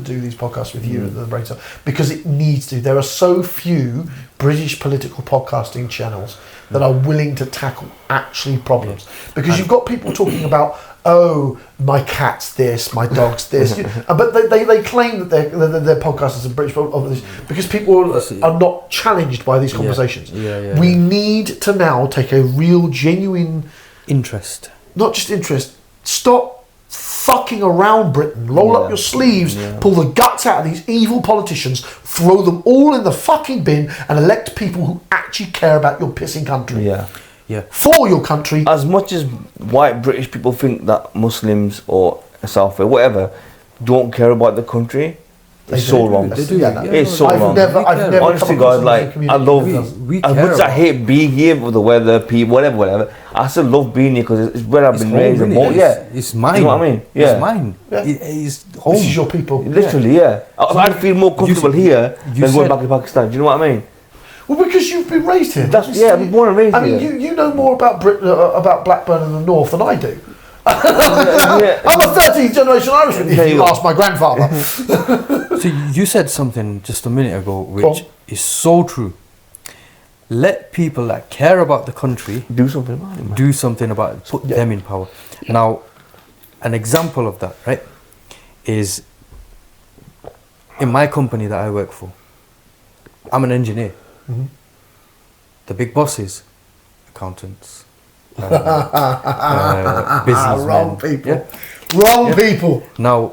do these podcasts with you at the Braincell, because it needs to. There are so few British political podcasting channels that are willing to tackle actually problems. Because you've got people talking about, oh, my cat's this, my dog's this, but they claim that their podcasters are British because people are not challenged by these conversations. We need to now take a real, genuine interest. Not just interest. Stop fucking around Britain. Roll up your sleeves, pull the guts out of these evil politicians, throw them all in the fucking bin, and elect people who actually care about your pissing country. Yeah. For your country. As much as white British people think that Muslims or South or whatever don't care about the country, it's so wrong. They do. It's so wrong. I've never honestly, God, like, I love, as much as I hate being here with the weather, people, whatever, I still love being here because it's where I've been raised. It's mine. You know what I mean? Yeah. It's mine. It's home. This is your people. Literally, I'd feel more comfortable here than going back to Pakistan. Do you know what I mean? Well, because you've been raised here. I'm born and raised here. I mean, you know more about Britain, about Blackburn in the north than I do. I'm a 13th generation Irishman, if you ask my grandfather. So you said something just a minute ago which is so true. Let people that care about the country do something about it, man. Do something about it. Put them in power. Now, an example of that, right, is in my company that I work for. I'm an engineer. The big bosses, accountants, businessmen. Wrong people. Wrong people. Now,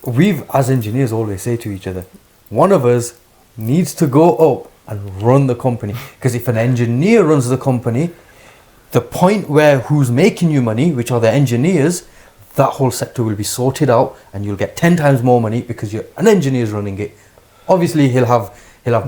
we've as engineers always say to each other, one of us needs to go up and run the company. Because if an engineer runs the company, the point where who's making you money, which are the engineers, that whole sector will be sorted out and you'll get 10 times more money because an engineer's running it. Obviously he'll have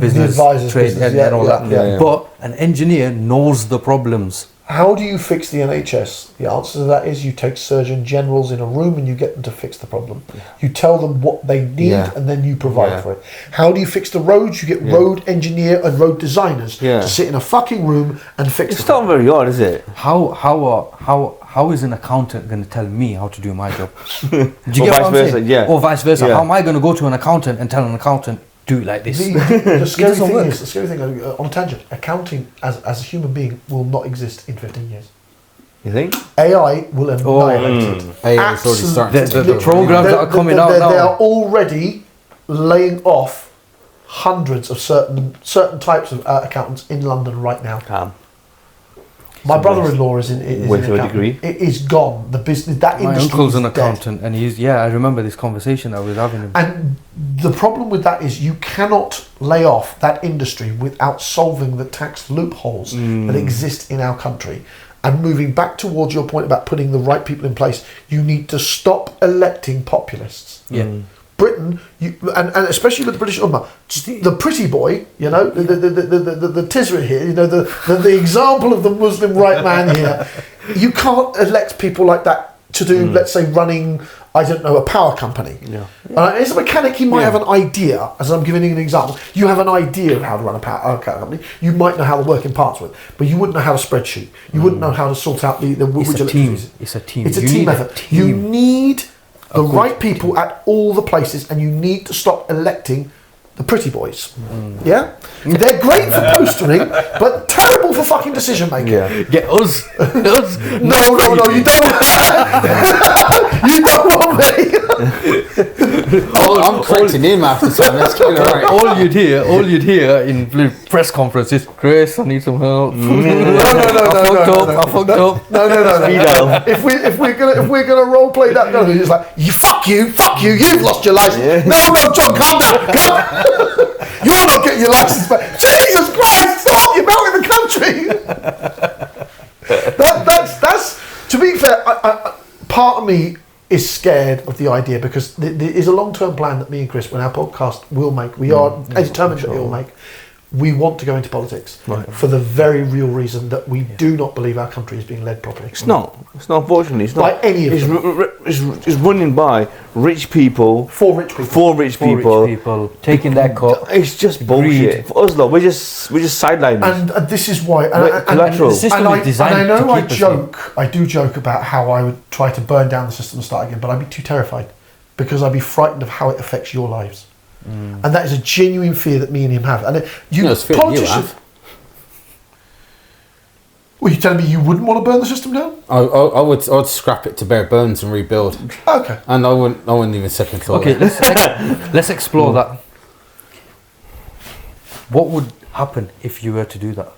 business, trade and all that. But an engineer knows the problems. How do you fix the NHS? The answer to that is you take surgeon generals in a room and you get them to fix the problem. You tell them what they need and then you provide for it. How do you fix the roads? You get road engineer and road designers to sit in a fucking room and fix it. It's not very hard, is it? How is an accountant going to tell me how to do my job? Do you get what I'm saying? Yeah. Or vice versa. How am I going to go to an accountant and tell an accountant, do it like this? The scary thing on a tangent, accounting as a human being will not exist in 15 years. You think? AI will annihilate it. AI is already starting. The programs that are coming out now. They are already laying off hundreds of certain types of accountants in London right now. My brother-in-law is in Went to a accounting. degree. It is gone. The business, that My industry uncle's is an dead. accountant, and I remember this conversation I was having him. And the problem with that is you cannot lay off that industry without solving the tax loopholes that exist in our country. And moving back towards your point about putting the right people in place, you need to stop electing populists. Yeah. Britain, and especially with the British Ummah, the pretty boy, you know, the Tizra here, you know, the example of the Muslim right man here, you can't elect people like that to do, let's say, running, I don't know, a power company. Yeah. As a mechanic, you might have an idea, as I'm giving you an example, you have an idea of how to run a power company, you might know how the working parts work, but you wouldn't know how to spreadsheet, you wouldn't know how to sort out the It's a team. It's a team. It's a You team need a effort. team. You need the right people at all the places, and you need to stop electing the pretty boys. Yeah? They're great for postering, but terrible for fucking decision making. Yeah. Get us. us. No, you don't. You don't want me. I'm correcting him after time. That's kind of right. All you'd hear in press conferences, Chris, I need some help. No. I fucked up. No. If we're gonna role play that, no, it's like fuck you, you've lost your license. Yeah. No, John, calm down. You're not getting your license back. Jesus Christ, stop! You're melting the country. That's to be fair. Part of me is scared of the idea because there is a long-term plan that me and Chris, when our podcast will make, we are determined that it will make. We want to go into politics for the very real reason that we do not believe our country is being led properly. It's not. Unfortunately, it's not. By any of them. It's running by rich people. For rich people. For rich people. Taking their cut. It's just bullshit. For us, though, we're just sidelined. And this is why. Collateral. The system is designed and I know to I keep us joke. I do joke about how I would try to burn down the system and start again, but I'd be too terrified because I'd be frightened of how it affects your lives. And that is a genuine fear that me and him have. And it's fear you have. Were you telling me you wouldn't want to burn the system down? I would scrap it to bare bones and rebuild. Okay. And I wouldn't even second thought. Okay, let's explore that. What would happen if you were to do that?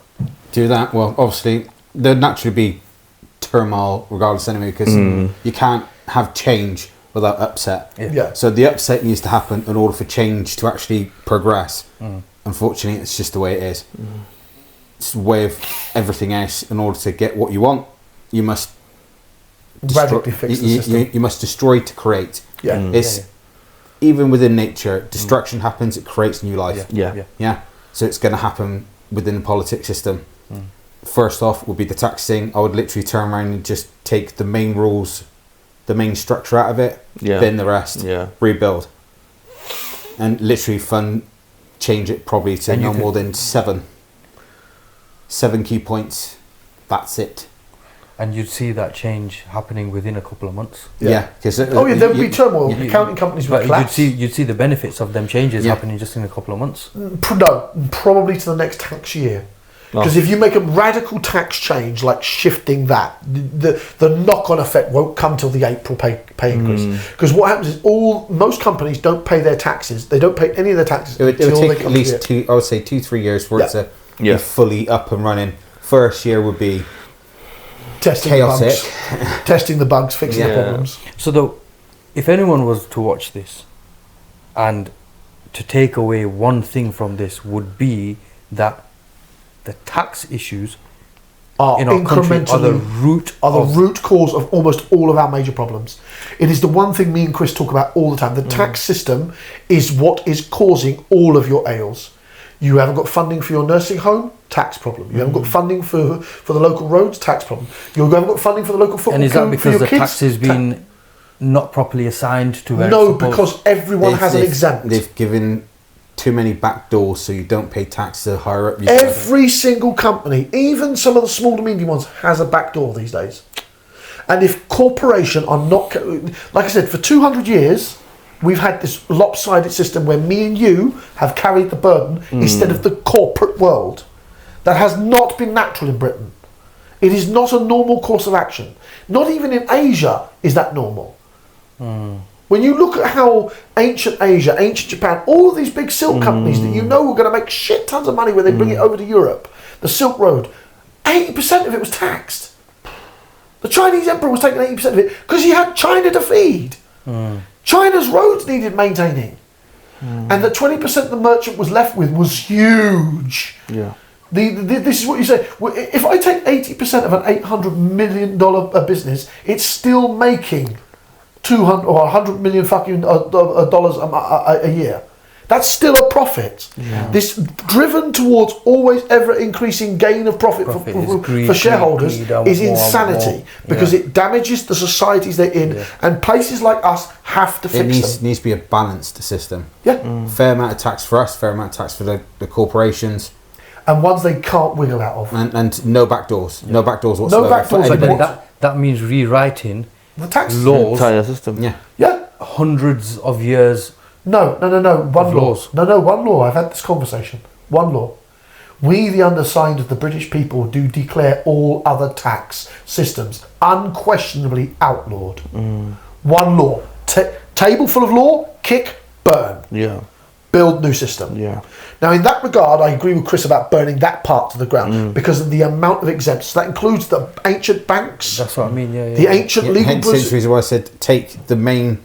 Do that? Well, obviously there'd naturally be turmoil regardless anyway, because you can't have change without upset. Yeah. So the upset needs to happen in order for change to actually progress. Unfortunately, it's just the way it is. It's the way of everything else. In order to get what you want, you must Radically fix the system. You must destroy to create. Yeah. It's even within nature, destruction happens, it creates new life. Yeah. So it's going to happen within the politics system. First off would be the tax thing. I would literally turn around and just take the main rules, the main structure out of it, then the rest, rebuild, and literally change it probably to no more than seven key points. That's it. And you'd see that change happening within a couple of months. Because there'd be turmoil. Accounting companies would collapse. You'd see the benefits of them changes happening just in a couple of months. No, probably to the next tax year. Because if you make a radical tax change, like shifting that, the knock-on effect won't come till the April pay increase. Because what happens is most companies don't pay their taxes. They don't pay any of their taxes. It would take at least 2-3 years for it to be fully up and running. First year would be testing chaotic. The bugs, testing the bugs, fixing the problems. So if anyone was to watch this and to take away one thing from this would be that the tax issues in our country are the root cause of almost all of our major problems. It is the one thing me and Chris talk about all the time. The tax system is what is causing all of your ails. You haven't got funding for your nursing home, tax problem. You haven't got funding for the local roads, tax problem. You haven't got funding for the local football. And is that because the kids? tax has been not properly assigned to where No, because everyone has an exempt. They've given too many back doors, so you don't pay tax the higher up you go. Every single company, even some of the small to medium ones, has a back door these days. And if corporation are not, like I said, for 200 years, we've had this lopsided system where me and you have carried the burden instead of the corporate world. That has not been natural in Britain. It is not a normal course of action. Not even in Asia is that normal. When you look at how ancient Asia, ancient Japan, all of these big silk companies that you know were going to make shit tons of money when they bring it over to Europe, the Silk Road, 80% of it was taxed. The Chinese emperor was taking 80% of it because he had China to feed. China's roads needed maintaining. And the 20% the merchant was left with was huge. Yeah. This is what you say. If I take 80% of an $800 million business, it's still making 200 or 100 million fucking dollars a year. That's still a profit. Yeah. This driven towards always ever increasing gain of profit for shareholders is insanity because it damages the societies they're in, and places like us have to fix them. It needs to be a balanced system. Yeah. Fair amount of tax for us, fair amount of tax for the corporations. And ones they can't wiggle out of. And no backdoors. No backdoors whatsoever. No backdoors. But then that means rewriting the tax laws. Entire system. Yeah. Hundreds of years. No. One law. Laws. No, one law. I've had this conversation. One law. We, the undersigned of the British people, do declare all other tax systems unquestionably outlawed. One law. Table full of law, kick, burn. Yeah. Build new system. Yeah. Now, in that regard, I agree with Chris about burning that part to the ground because of the amount of exempts. So that includes the ancient banks. That's what I mean. Yeah. The ancient legal. Hence the reason why I said take the main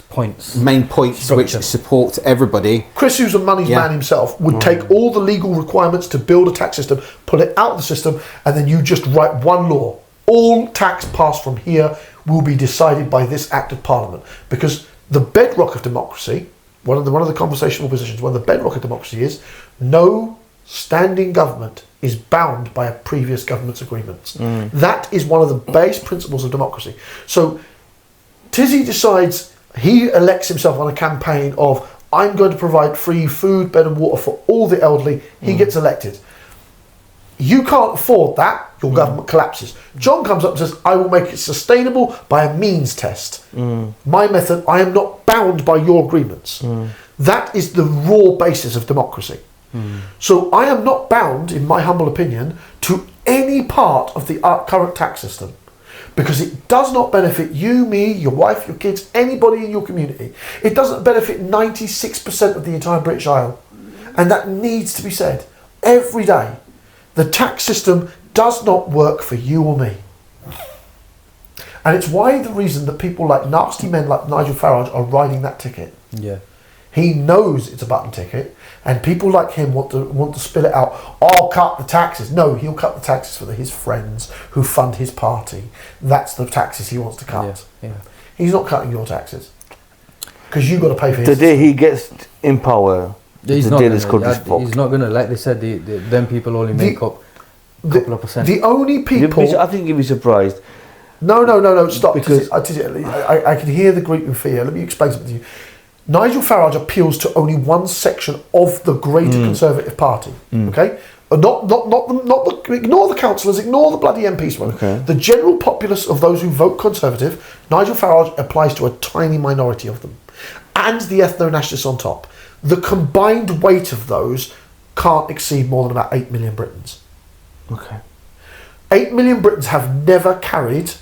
points Structure. which support everybody. Chris, who's a money's man himself, would take all the legal requirements to build a tax system, pull it out of the system, and then you just write one law. All tax passed from here will be decided by this Act of Parliament, because the bedrock of democracy. One of the conversational positions, one of the bedrock of democracy is no standing government is bound by a previous government's agreements. That is one of the base principles of democracy. So Tizzy decides, he elects himself on a campaign of, I'm going to provide free food, bed and water for all the elderly. He gets elected. You can't afford that, your government collapses. John comes up and says, I will make it sustainable by a means test. My method, I am not bound by your agreements. That is the raw basis of democracy. So I am not bound, in my humble opinion, to any part of the current tax system, because it does not benefit you, me, your wife, your kids, anybody in your community. It doesn't benefit 96% of the entire British Isle. And that needs to be said every day. The tax system does not work for you or me. And it's why the reason that people like nasty men like Nigel Farage are riding that ticket. Yeah. He knows it's a button ticket, and people like him want to spill it out. I'll cut the taxes. No, he'll cut the taxes for his friends who fund his party. That's the taxes he wants to cut. Yeah. He's not cutting your taxes because you've got to pay for his. The day he gets in power, He's the not day gonna, this country's fucked. He's not going to, like they said, them people only make up a couple of percent. The only people. I think you'd be surprised. No, stop. Because I can hear the grief and fear. Let me explain something to you. Nigel Farage appeals to only one section of the greater Conservative Party. Okay, not ignore the councillors, ignore the bloody MPs. Okay. The general populace of those who vote Conservative, Nigel Farage applies to a tiny minority of them, and the ethno-nationalists on top. The combined weight of those can't exceed more than about 8 million Britons. Okay. 8 million Britons have never carried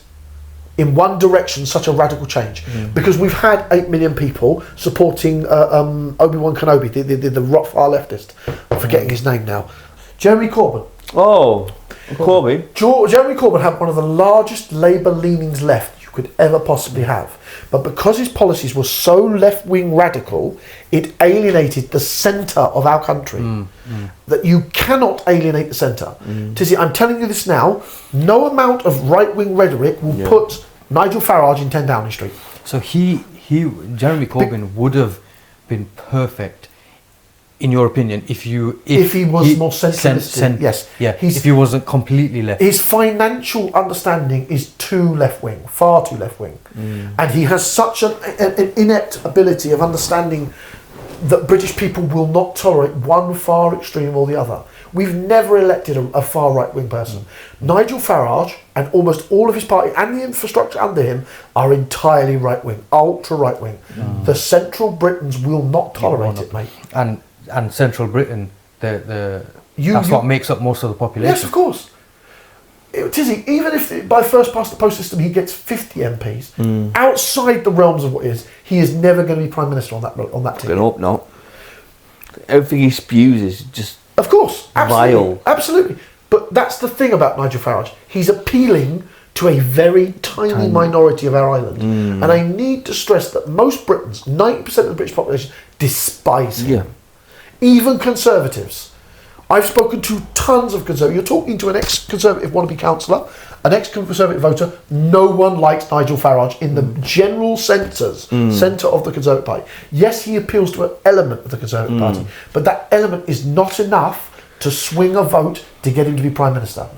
in one direction such a radical change, because we've had 8 million people supporting Obi-Wan Kenobi, the far leftist. I'm forgetting his name now. Jeremy Corbyn. Oh, Corbyn. Jeremy Corbyn had one of the largest Labour leanings left you could ever possibly have. But because his policies were so left-wing radical, it alienated the centre of our country. That you cannot alienate the centre. Tizzy, I'm telling you this now, no amount of right-wing rhetoric will put Nigel Farage in 10 Downing Street. So Jeremy Corbyn would have been perfect, in your opinion, if he was more centralistic. Yes. Yeah. If he wasn't completely left. His financial understanding is too left-wing, far too left-wing. And he has such an inept ability of understanding that British people will not tolerate one far extreme or the other. We've never elected a far right-wing person. Nigel Farage and almost all of his party and the infrastructure under him are entirely right-wing, ultra right-wing. The Central Britons will not tolerate it, mate. And Central Britain, that's what makes up most of the population. Yes, of course. Tizzy, even if by first past the post system he gets 50 MPs, outside the realms of what is, he is never going to be Prime Minister on that I ticket. hope not. Everything he spews is just Of course, absolutely, vile. absolutely. But that's the thing about Nigel Farage. He's appealing to a very tiny minority of our island. And I need to stress that most Britons, 90% of the British population, despise him. Yeah. Even Conservatives. I've spoken to tons of Conservatives. You're talking to an ex-Conservative wannabe councillor, an ex-Conservative voter. No one likes Nigel Farage in the general centre of the Conservative Party. Yes, he appeals to an element of the Conservative Party, but that element is not enough to swing a vote to get him to be Prime Minister.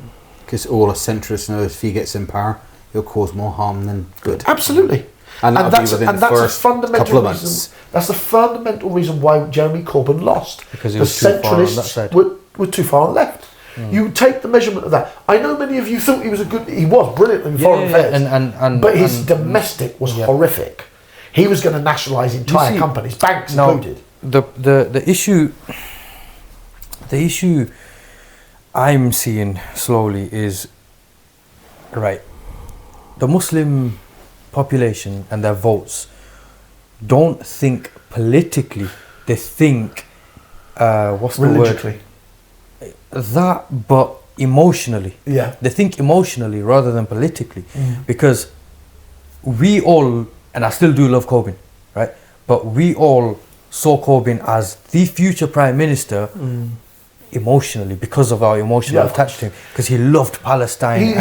Because all a centrist knows, if he gets in power, he'll cause more harm than good. Absolutely. And that'll be within the first couple of reason. months. That's the fundamental reason why Jeremy Corbyn lost. Because he the was too far on that centralists side. were too far on the left. You take the measurement of that. I know many of you thought he was brilliant in foreign affairs, but his domestic was horrific. He was going to nationalise entire companies, banks included. The issue I'm seeing slowly is, right, the Muslim population and their votes don't think politically, they think, what's the word? Religiously. That, but emotionally. Yeah. They think emotionally rather than politically. Because we all, and I still do love Corbyn, right? But we all saw Corbyn as the future Prime Minister emotionally, because of our emotional attachment to him, because he loved Palestine and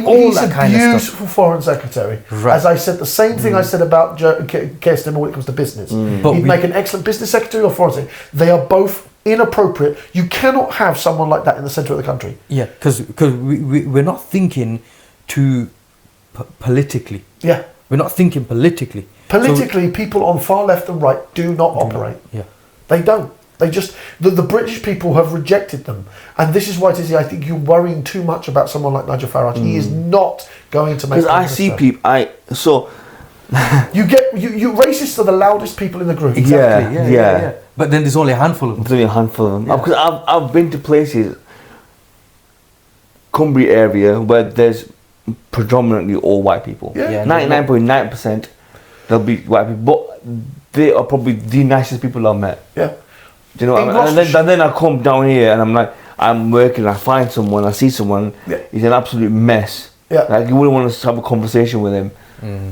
all he's that a kind of stuff. beautiful foreign secretary. Right. As I said, the same thing I said about Keir Starmer when it comes to business. But He'd make an excellent business secretary or foreign secretary. They are both inappropriate. You cannot have someone like that in the centre of the country. Yeah, because we're not thinking too politically. Yeah. We're not thinking politically. Politically, people on far left and right do not operate. Yeah. They don't. They just, the British people have rejected them. And this is why, Tizzy, I think you're worrying too much about someone like Nigel Farage. He is not going to make because I see people. You racists are the loudest people in the group. Yeah. But then there's only a handful of them. There's only a handful of them. Yeah. Because I've been to places, Cumbria area, where there's predominantly all white people. Yeah. 99.9% they'll be white people, but they are probably the nicest people I've met. Yeah. Do you know what I mean? And then I come down here and I'm like, I'm working, I find someone, I see someone, he's an absolute mess. Yeah. Like, you wouldn't want to have a conversation with him.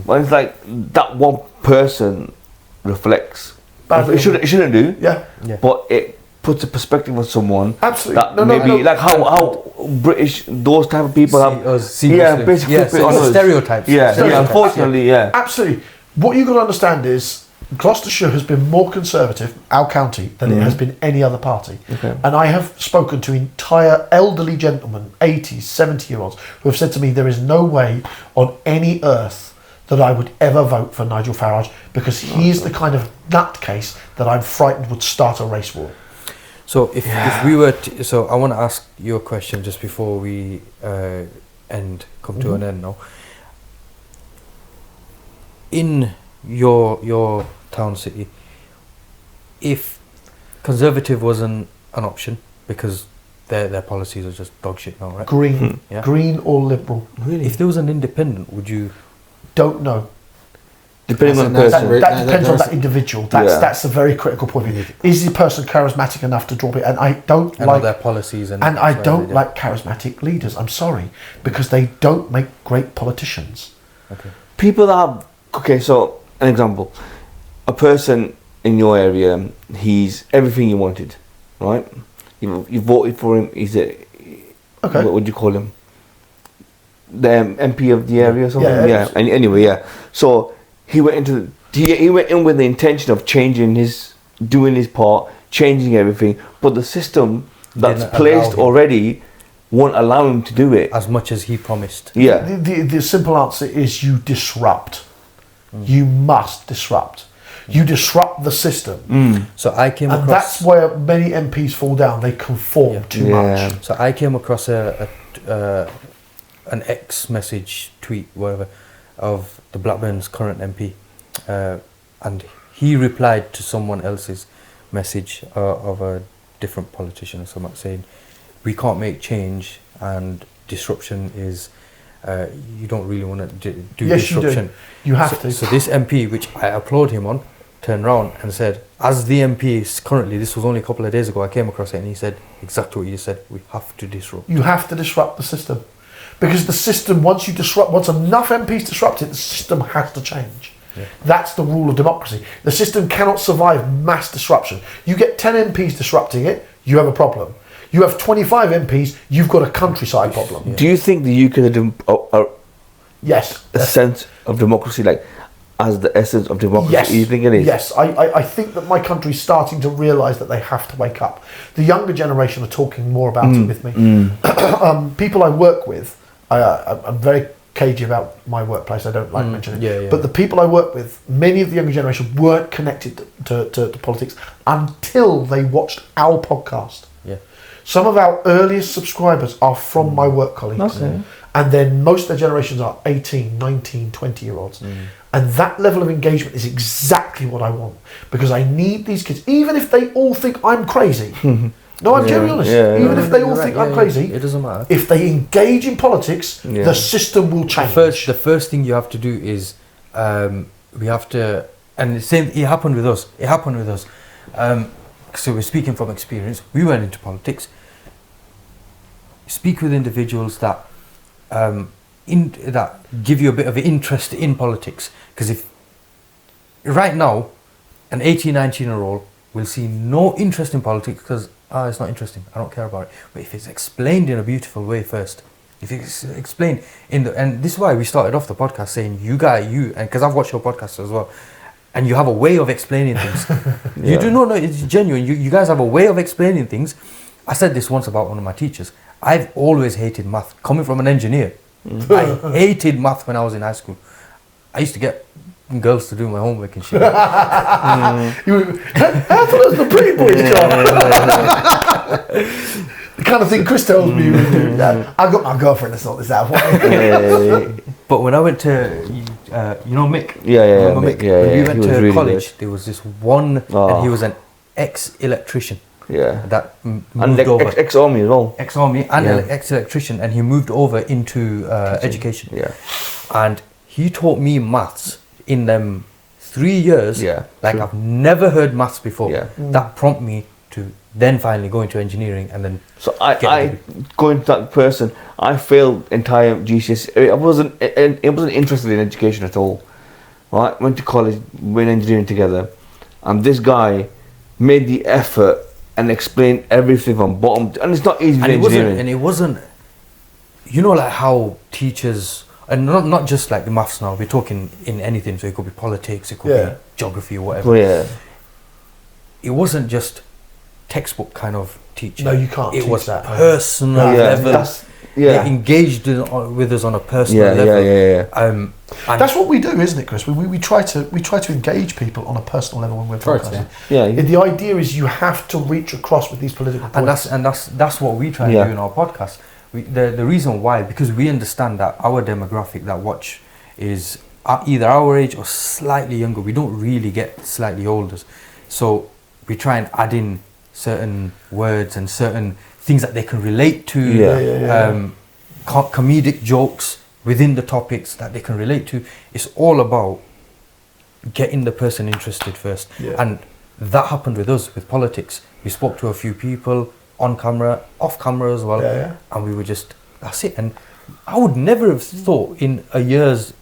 But it's like, that one person reflects. It shouldn't do. Yeah. But it puts a perspective on someone. Absolutely. That like how British, those type of people have. Basically. Stereotypes. Yeah, unfortunately, Absolutely. What you've got to understand is Gloucestershire has been more conservative, our county, than it has been any other party. Okay. And I have spoken to entire elderly gentlemen, 80s, 70-year-olds, who have said to me there is no way on any earth that I would ever vote for Nigel Farage, because he is the kind of nutcase that I'm frightened would start a race war. So if we were so I want to ask you a question just before we come to an end now. In your town city, if Conservative wasn't an option, because their policies are just dog shit now, right? Green. Green or Liberal. Really? If there was an independent, would you? Don't know. Depending on the person. That depends on that individual. That's a very critical point of view. Is the person charismatic enough to draw it? And I don't like their policies and I don't like charismatic leaders. I'm sorry, because they don't make great politicians. Okay. People that have, so an example, a person in your area, he's everything you wanted, right? You voted for him. He's what would you call him? The MP of the area or something. And anyway, so he went in with the intention of doing his part, changing everything, but the system that's placed already won't allow him to do it as much as he promised. Yeah. The simple answer is you disrupt. You must disrupt. You disrupt the system. So I came across, and that's where many MPs fall down. They conform too much. So I came across an X message tweet, whatever, of the Blackburn's current MP, and he replied to someone else's message of a different politician or something, saying we can't make change and disruption is you don't really want to do Yes, disruption. you do. You have to. So this MP, which I applaud him on, turned around and said, as the MP is currently, this was only a couple of days ago, I came across it, and he said exactly what you said. We have to disrupt. You have to disrupt the system, because the system, once enough MPs disrupt it, the system has to change. Yeah. That's the rule of democracy. The system cannot survive mass disruption. You get 10 MPs disrupting it, you have a problem. You have 25 MPs, you've got a countryside problem. Yeah. Do you think the UK is Yes. a sense of democracy, like as the essence of democracy? Yes. You think it is? Yes, I think that my country's starting to realise that they have to wake up. The younger generation are talking more about it with me. People I work with, I'm very cagey about my workplace, I don't like mentioning it. Yeah. But the people I work with, many of the younger generation weren't connected to politics until they watched our podcast. Yeah. Some of our earliest subscribers are from my work colleagues. Okay. And then most of their generations are 18, 19, 20-year-olds. And that level of engagement is exactly what I want. Because I need these kids, even if they all think I'm crazy. No, I'm genuinely honest. Even if they all think I'm crazy, it doesn't matter. if they engage in politics, the system will change. The first thing you have to do is we have to, and the same. It happened with us. So we're speaking from experience. We went into politics. Speak with individuals that that give you a bit of an interest in politics. Because if right now an 18, 19-year-old will see no interest in politics because it's not interesting, I don't care about it. But if it's explained in a beautiful way first, if it's explained and this is why we started off the podcast saying and because I've watched your podcast as well, and you have a way of explaining things. You do not know, it's genuine. You guys have a way of explaining things. I said this once about one of my teachers. I've always hated math. Coming from an engineer, I hated math when I was in high school. I used to get girls to do my homework and shit. I thought it was the pretty boys' job. The kind of thing Chris tells me you would do. I've got my girlfriend to sort this out for me. But when I went to, Mick. Remember Mick? Yeah, when we went he was to really college, good. there was this one, and he was an ex-electrician. Yeah. That And moved over. ex-army as well. Ex-army and ex-electrician, and he moved over into education. Yeah. And he taught me maths in them 3 years. Yeah, like true. I've never heard maths before. Yeah. That prompted me to then finally go into engineering and then. So I going to that person, I failed entire GCSE. I wasn't interested in education at all. Right, went to college, went engineering together, and this guy made the effort and explained everything from bottom. And it's not easy with engineering. It wasn't. Like how teachers. And not just like the maths now, we're talking in anything, so it could be politics, it could be geography or whatever. Well, yeah. It wasn't just textbook kind of teaching. No, you can't It teach was that. personal level. They engaged with us on a personal level. Yeah. That's what we do, isn't it, Chris? We try to engage people on a personal level when we're podcasting. Yeah. The idea is you have to reach across with these political points. And that's what we try to do in our podcast. The reason why, because we understand that our demographic that watch is either our age or slightly younger. We don't really get slightly older, so we try and add in certain words and certain things that they can relate to. Comedic jokes within the topics that they can relate to. It's all about getting the person interested first, and that happened with us with politics. We spoke to a few people on camera, off camera as well, and we were just, that's it. And I would never have thought in a year's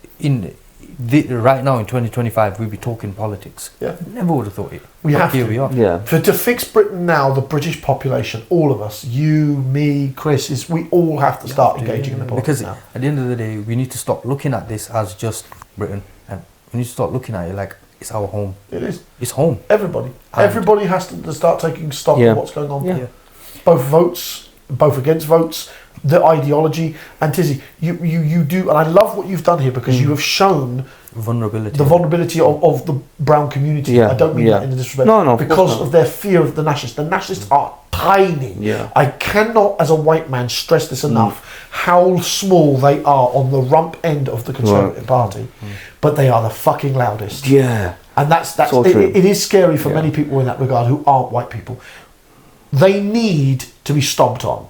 right now in 2025 we'd be talking politics. Never would have thought it. We have here to. we are. To fix Britain now, the British population, all of us, you, me, Chris, we all have to start engaging in the politics because now. At the end of the day, we need to stop looking at this as just Britain, and we need to start looking at it like it's our home. It is. It's home. Everybody has to start taking stock of what's going on. Both votes, both against votes, the ideology, and Tizzy, you do, and I love what you've done here because you have shown the vulnerability of the brown community. I don't mean that in a disrespect. No, because of their fear of the nationalists. The nationalists are tiny. I cannot, as a white man, stress this enough, how small they are on the rump end of the Conservative Party, but they are the fucking loudest. Yeah. And that's so true. It is scary for many people in that regard who aren't white people. They need to be stomped on.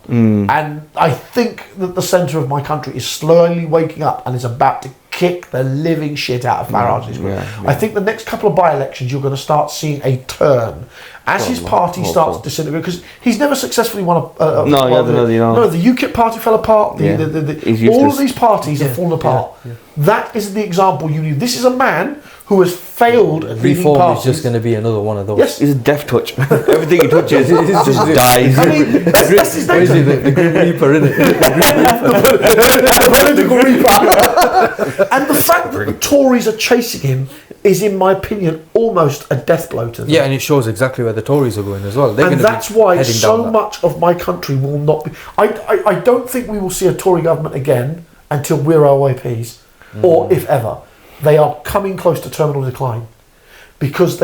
And I think that the centre of my country is slowly waking up and is about to kick the living shit out of Farage's group. I think the next couple of by-elections you're going to start seeing a turn as his party starts to disintegrate, because he's never successfully won a the UKIP party fell apart. All of these parties have fallen apart. That is the example you need. This is a man who has failed at leading Reform parties. is just going to be another one of those. Yes, It's a death touch. Everything he touches just dies. I mean, that's his What is nature. it? The Grim Reaper, isn't it? The political reaper. And the fact that the Tories are chasing him is, in my opinion, almost a death blow to them. Yeah, and it shows exactly where the Tories are going as well. They're And gonna that's be why heading so down that. much of my country will not be. I don't think we will see a Tory government again until we're OAPs, or if ever. They are coming close to terminal decline because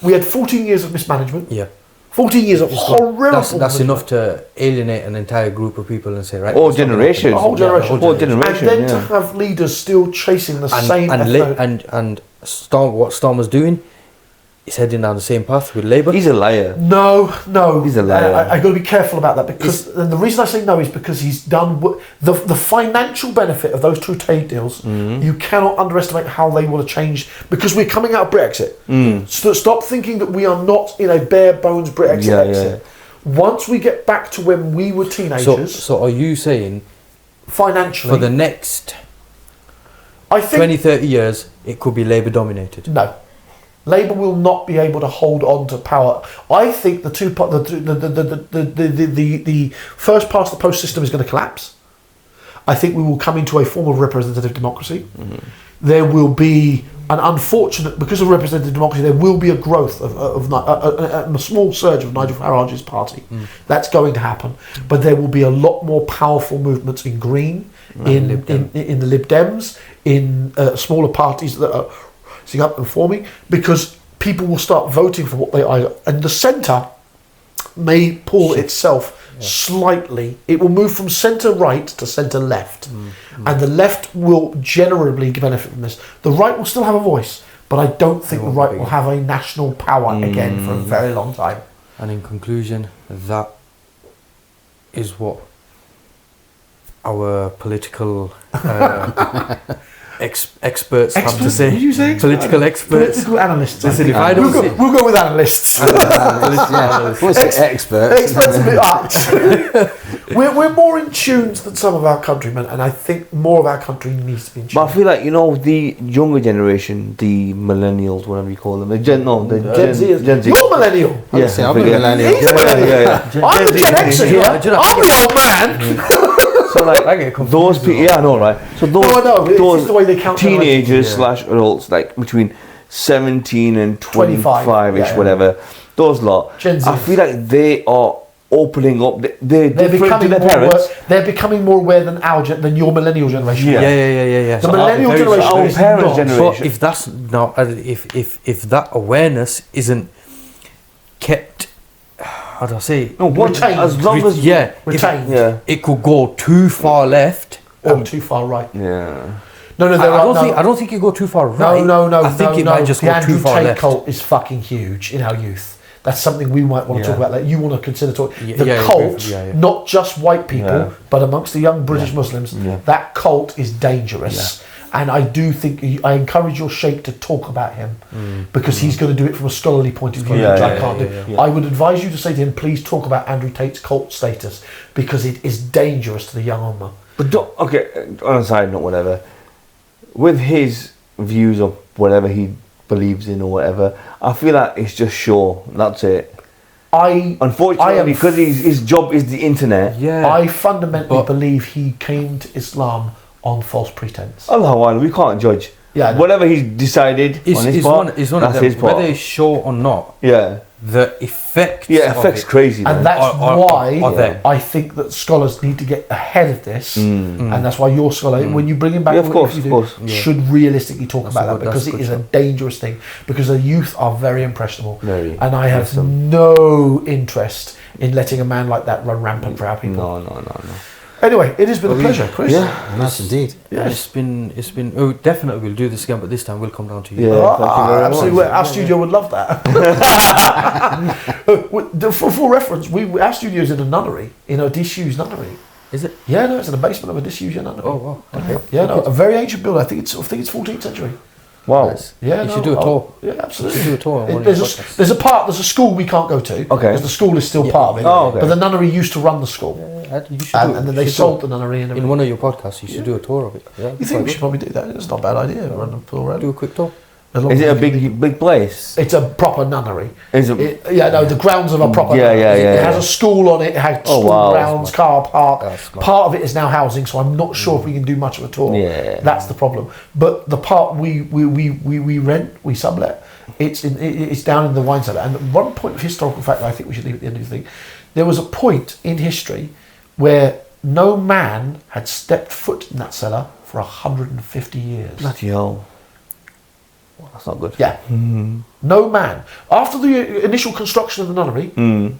we had 14 years of mismanagement. Yeah. 14 years of horrible. That's enough to alienate an entire group of people and say, right, Whole generation. A whole generation. Whole generation. And then to have leaders still chasing the same and Storm, what Storm was doing, is heading down the same path with Labour. He's a liar. No. He's a liar. I got to be careful about that, because and the reason I say no is because he's done the financial benefit of those two trade deals. You cannot underestimate how they will have changed, because we're coming out of Brexit. So stop thinking that we are not in a bare bones Brexit exit. Once we get back to when we were teenagers, So are you saying financially, for the next I think 20, 30 years, it could be Labour dominated? no. Labour will not be able to hold on to power. I think the first part of the post system is going to collapse. I think we will come into a form of representative democracy. There will be an unfortunate, because of representative democracy, there will be a growth of a small surge of Nigel Farage's party. That's going to happen. But there will be a lot more powerful movements in Green, in the Lib Dems, in smaller parties that are up and forming, because people will start voting for what they are, and the centre may pull itself slightly. It will move from centre right to centre left, and the left will generally benefit from this. The right will still have a voice, but I don't think the right will have a national power again for a very long time. And in conclusion, that is what our political experts have to say. Did you say political experts? Political analysts. Listen, if I don't see- we'll go with analysts. What's it? Experts. Experts a bit arch. We're more in tune than some of our countrymen, and I think more of our country needs to be in tune. But I feel like, the younger generation, the millennials, whatever you call them, the Gen Z. You're millennial. Yeah, I'm a millennial. He's a millennial. I'm a Gen Xer here. Do you know- I'm the old man. So like I get confused those as people, well. yeah, I know, right? So those, I know, it's just the way they count teenagers / adults, like between 17 and 25 ish, yeah. whatever. Those lot, Gen Zs. I feel like they are opening up. They're different to their parents. They're becoming more aware than your millennial generation. Yeah. Yeah. The millennial generation Our is parents' not. generation. But if that's not, if that awareness isn't kept, how do I say? No, Retained. as long as Retained. yeah, It could go too far left. Or too far right. yeah. No, I don't think you go too far right. No. I think it might just the go Andrew too far Tate left. cult is fucking huge in our youth. That's something we might want to talk about. Like, you want to consider talking. Yeah, The yeah, cult, yeah. not just white people, Yeah. but amongst the young British Muslims, that cult is dangerous. And I do think I encourage your sheikh to talk about him because he's going to do it from a scholarly point of view, which I can't do. Yeah. I would advise you to say to him, please talk about Andrew Tate's cult status, because it is dangerous to the young ummah. But on a side note, whatever, with his views of whatever he believes in or whatever, I feel like it's just show. That's it. Unfortunately, because his job is the internet. Yeah. I fundamentally believe he came to Islam on false pretense. Allah, we can't judge. Yeah, whatever he's decided on his part, it's one that's of them, his part. whether it's show or not. Yeah. The effects. Affects of it, crazy. And man. that's why are there. I think that scholars need to get ahead of this, and that's why your scholar, when you bring him back, Yeah, of course, should realistically talk about that, because that's it is good a dangerous thing. Because the youth are very impressionable, Very. and I have no interest in letting a man like that run rampant for our people. No. Anyway, it has been a pleasure, Chris. And that's indeed. It's been. Oh, definitely we'll do this again, but this time we'll come down to you. Yeah. Thank you very Absolutely. much. Our studio would love that. For full reference, our studio's in a nunnery, in a disused nunnery. Is it? Yeah, no, it's in the basement of a disused nunnery. Oh wow. Okay. Yeah, no, a very ancient building. I think it's 14th century. Wow. Nice. Yeah, You should do a tour. Yeah, absolutely. You should do a tour on one of There's your a, podcasts. there's a part. There's a school we can't go to. Okay. Because the school is still part of it. Oh, okay. But the nunnery used to run the school, You should do it. and then they You should sold do the nunnery and it. In everything. one of your podcasts. You should do a tour of it. Yeah, You think we should probably do that? It's not a bad idea. Run the tour around. do a quick tour? As long Is as it a we can- big place? It's a proper nunnery. Is it? The grounds of a proper Yeah, nunnery. yeah, It yeah, has yeah. a school on it, it has Oh, school wow. grounds, car park. That's smart. Part of it is now housing, so I'm not sure if we can do much of a tour. Yeah. That's the problem. But the part we rent, we sublet, it's down in the wine cellar. And one point of historical fact that I think we should leave at the end of the thing, there was a point in history where no man had stepped foot in that cellar for 150 years. Bloody hell. Well, that's not good. Yeah. No man. After the initial construction of the nunnery,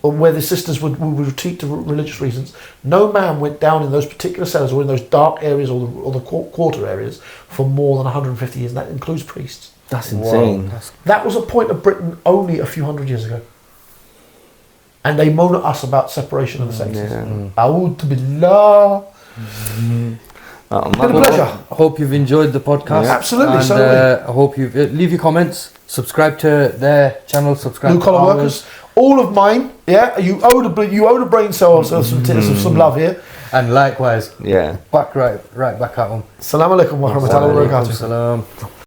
where the sisters would retreat to religious reasons, no man went down in those particular cellars or in those dark areas or the quarter areas for more than 150 years, and that includes priests. That's insane. That was a point of Britain only a few hundred years ago. And they moan at us about separation of the sexes. A'udhu billah. Been a pleasure. I hope you've enjoyed the podcast. Yeah, absolutely, And, so I hope you leave your comments. Subscribe to their channel. Subscribe Blue to collar ours. workers. All of mine. Yeah. You owe the brain cells some love here. And likewise, Yeah. right back at them. Assalamu alaikum wa rahmatullahi wa barakatuh. Salam.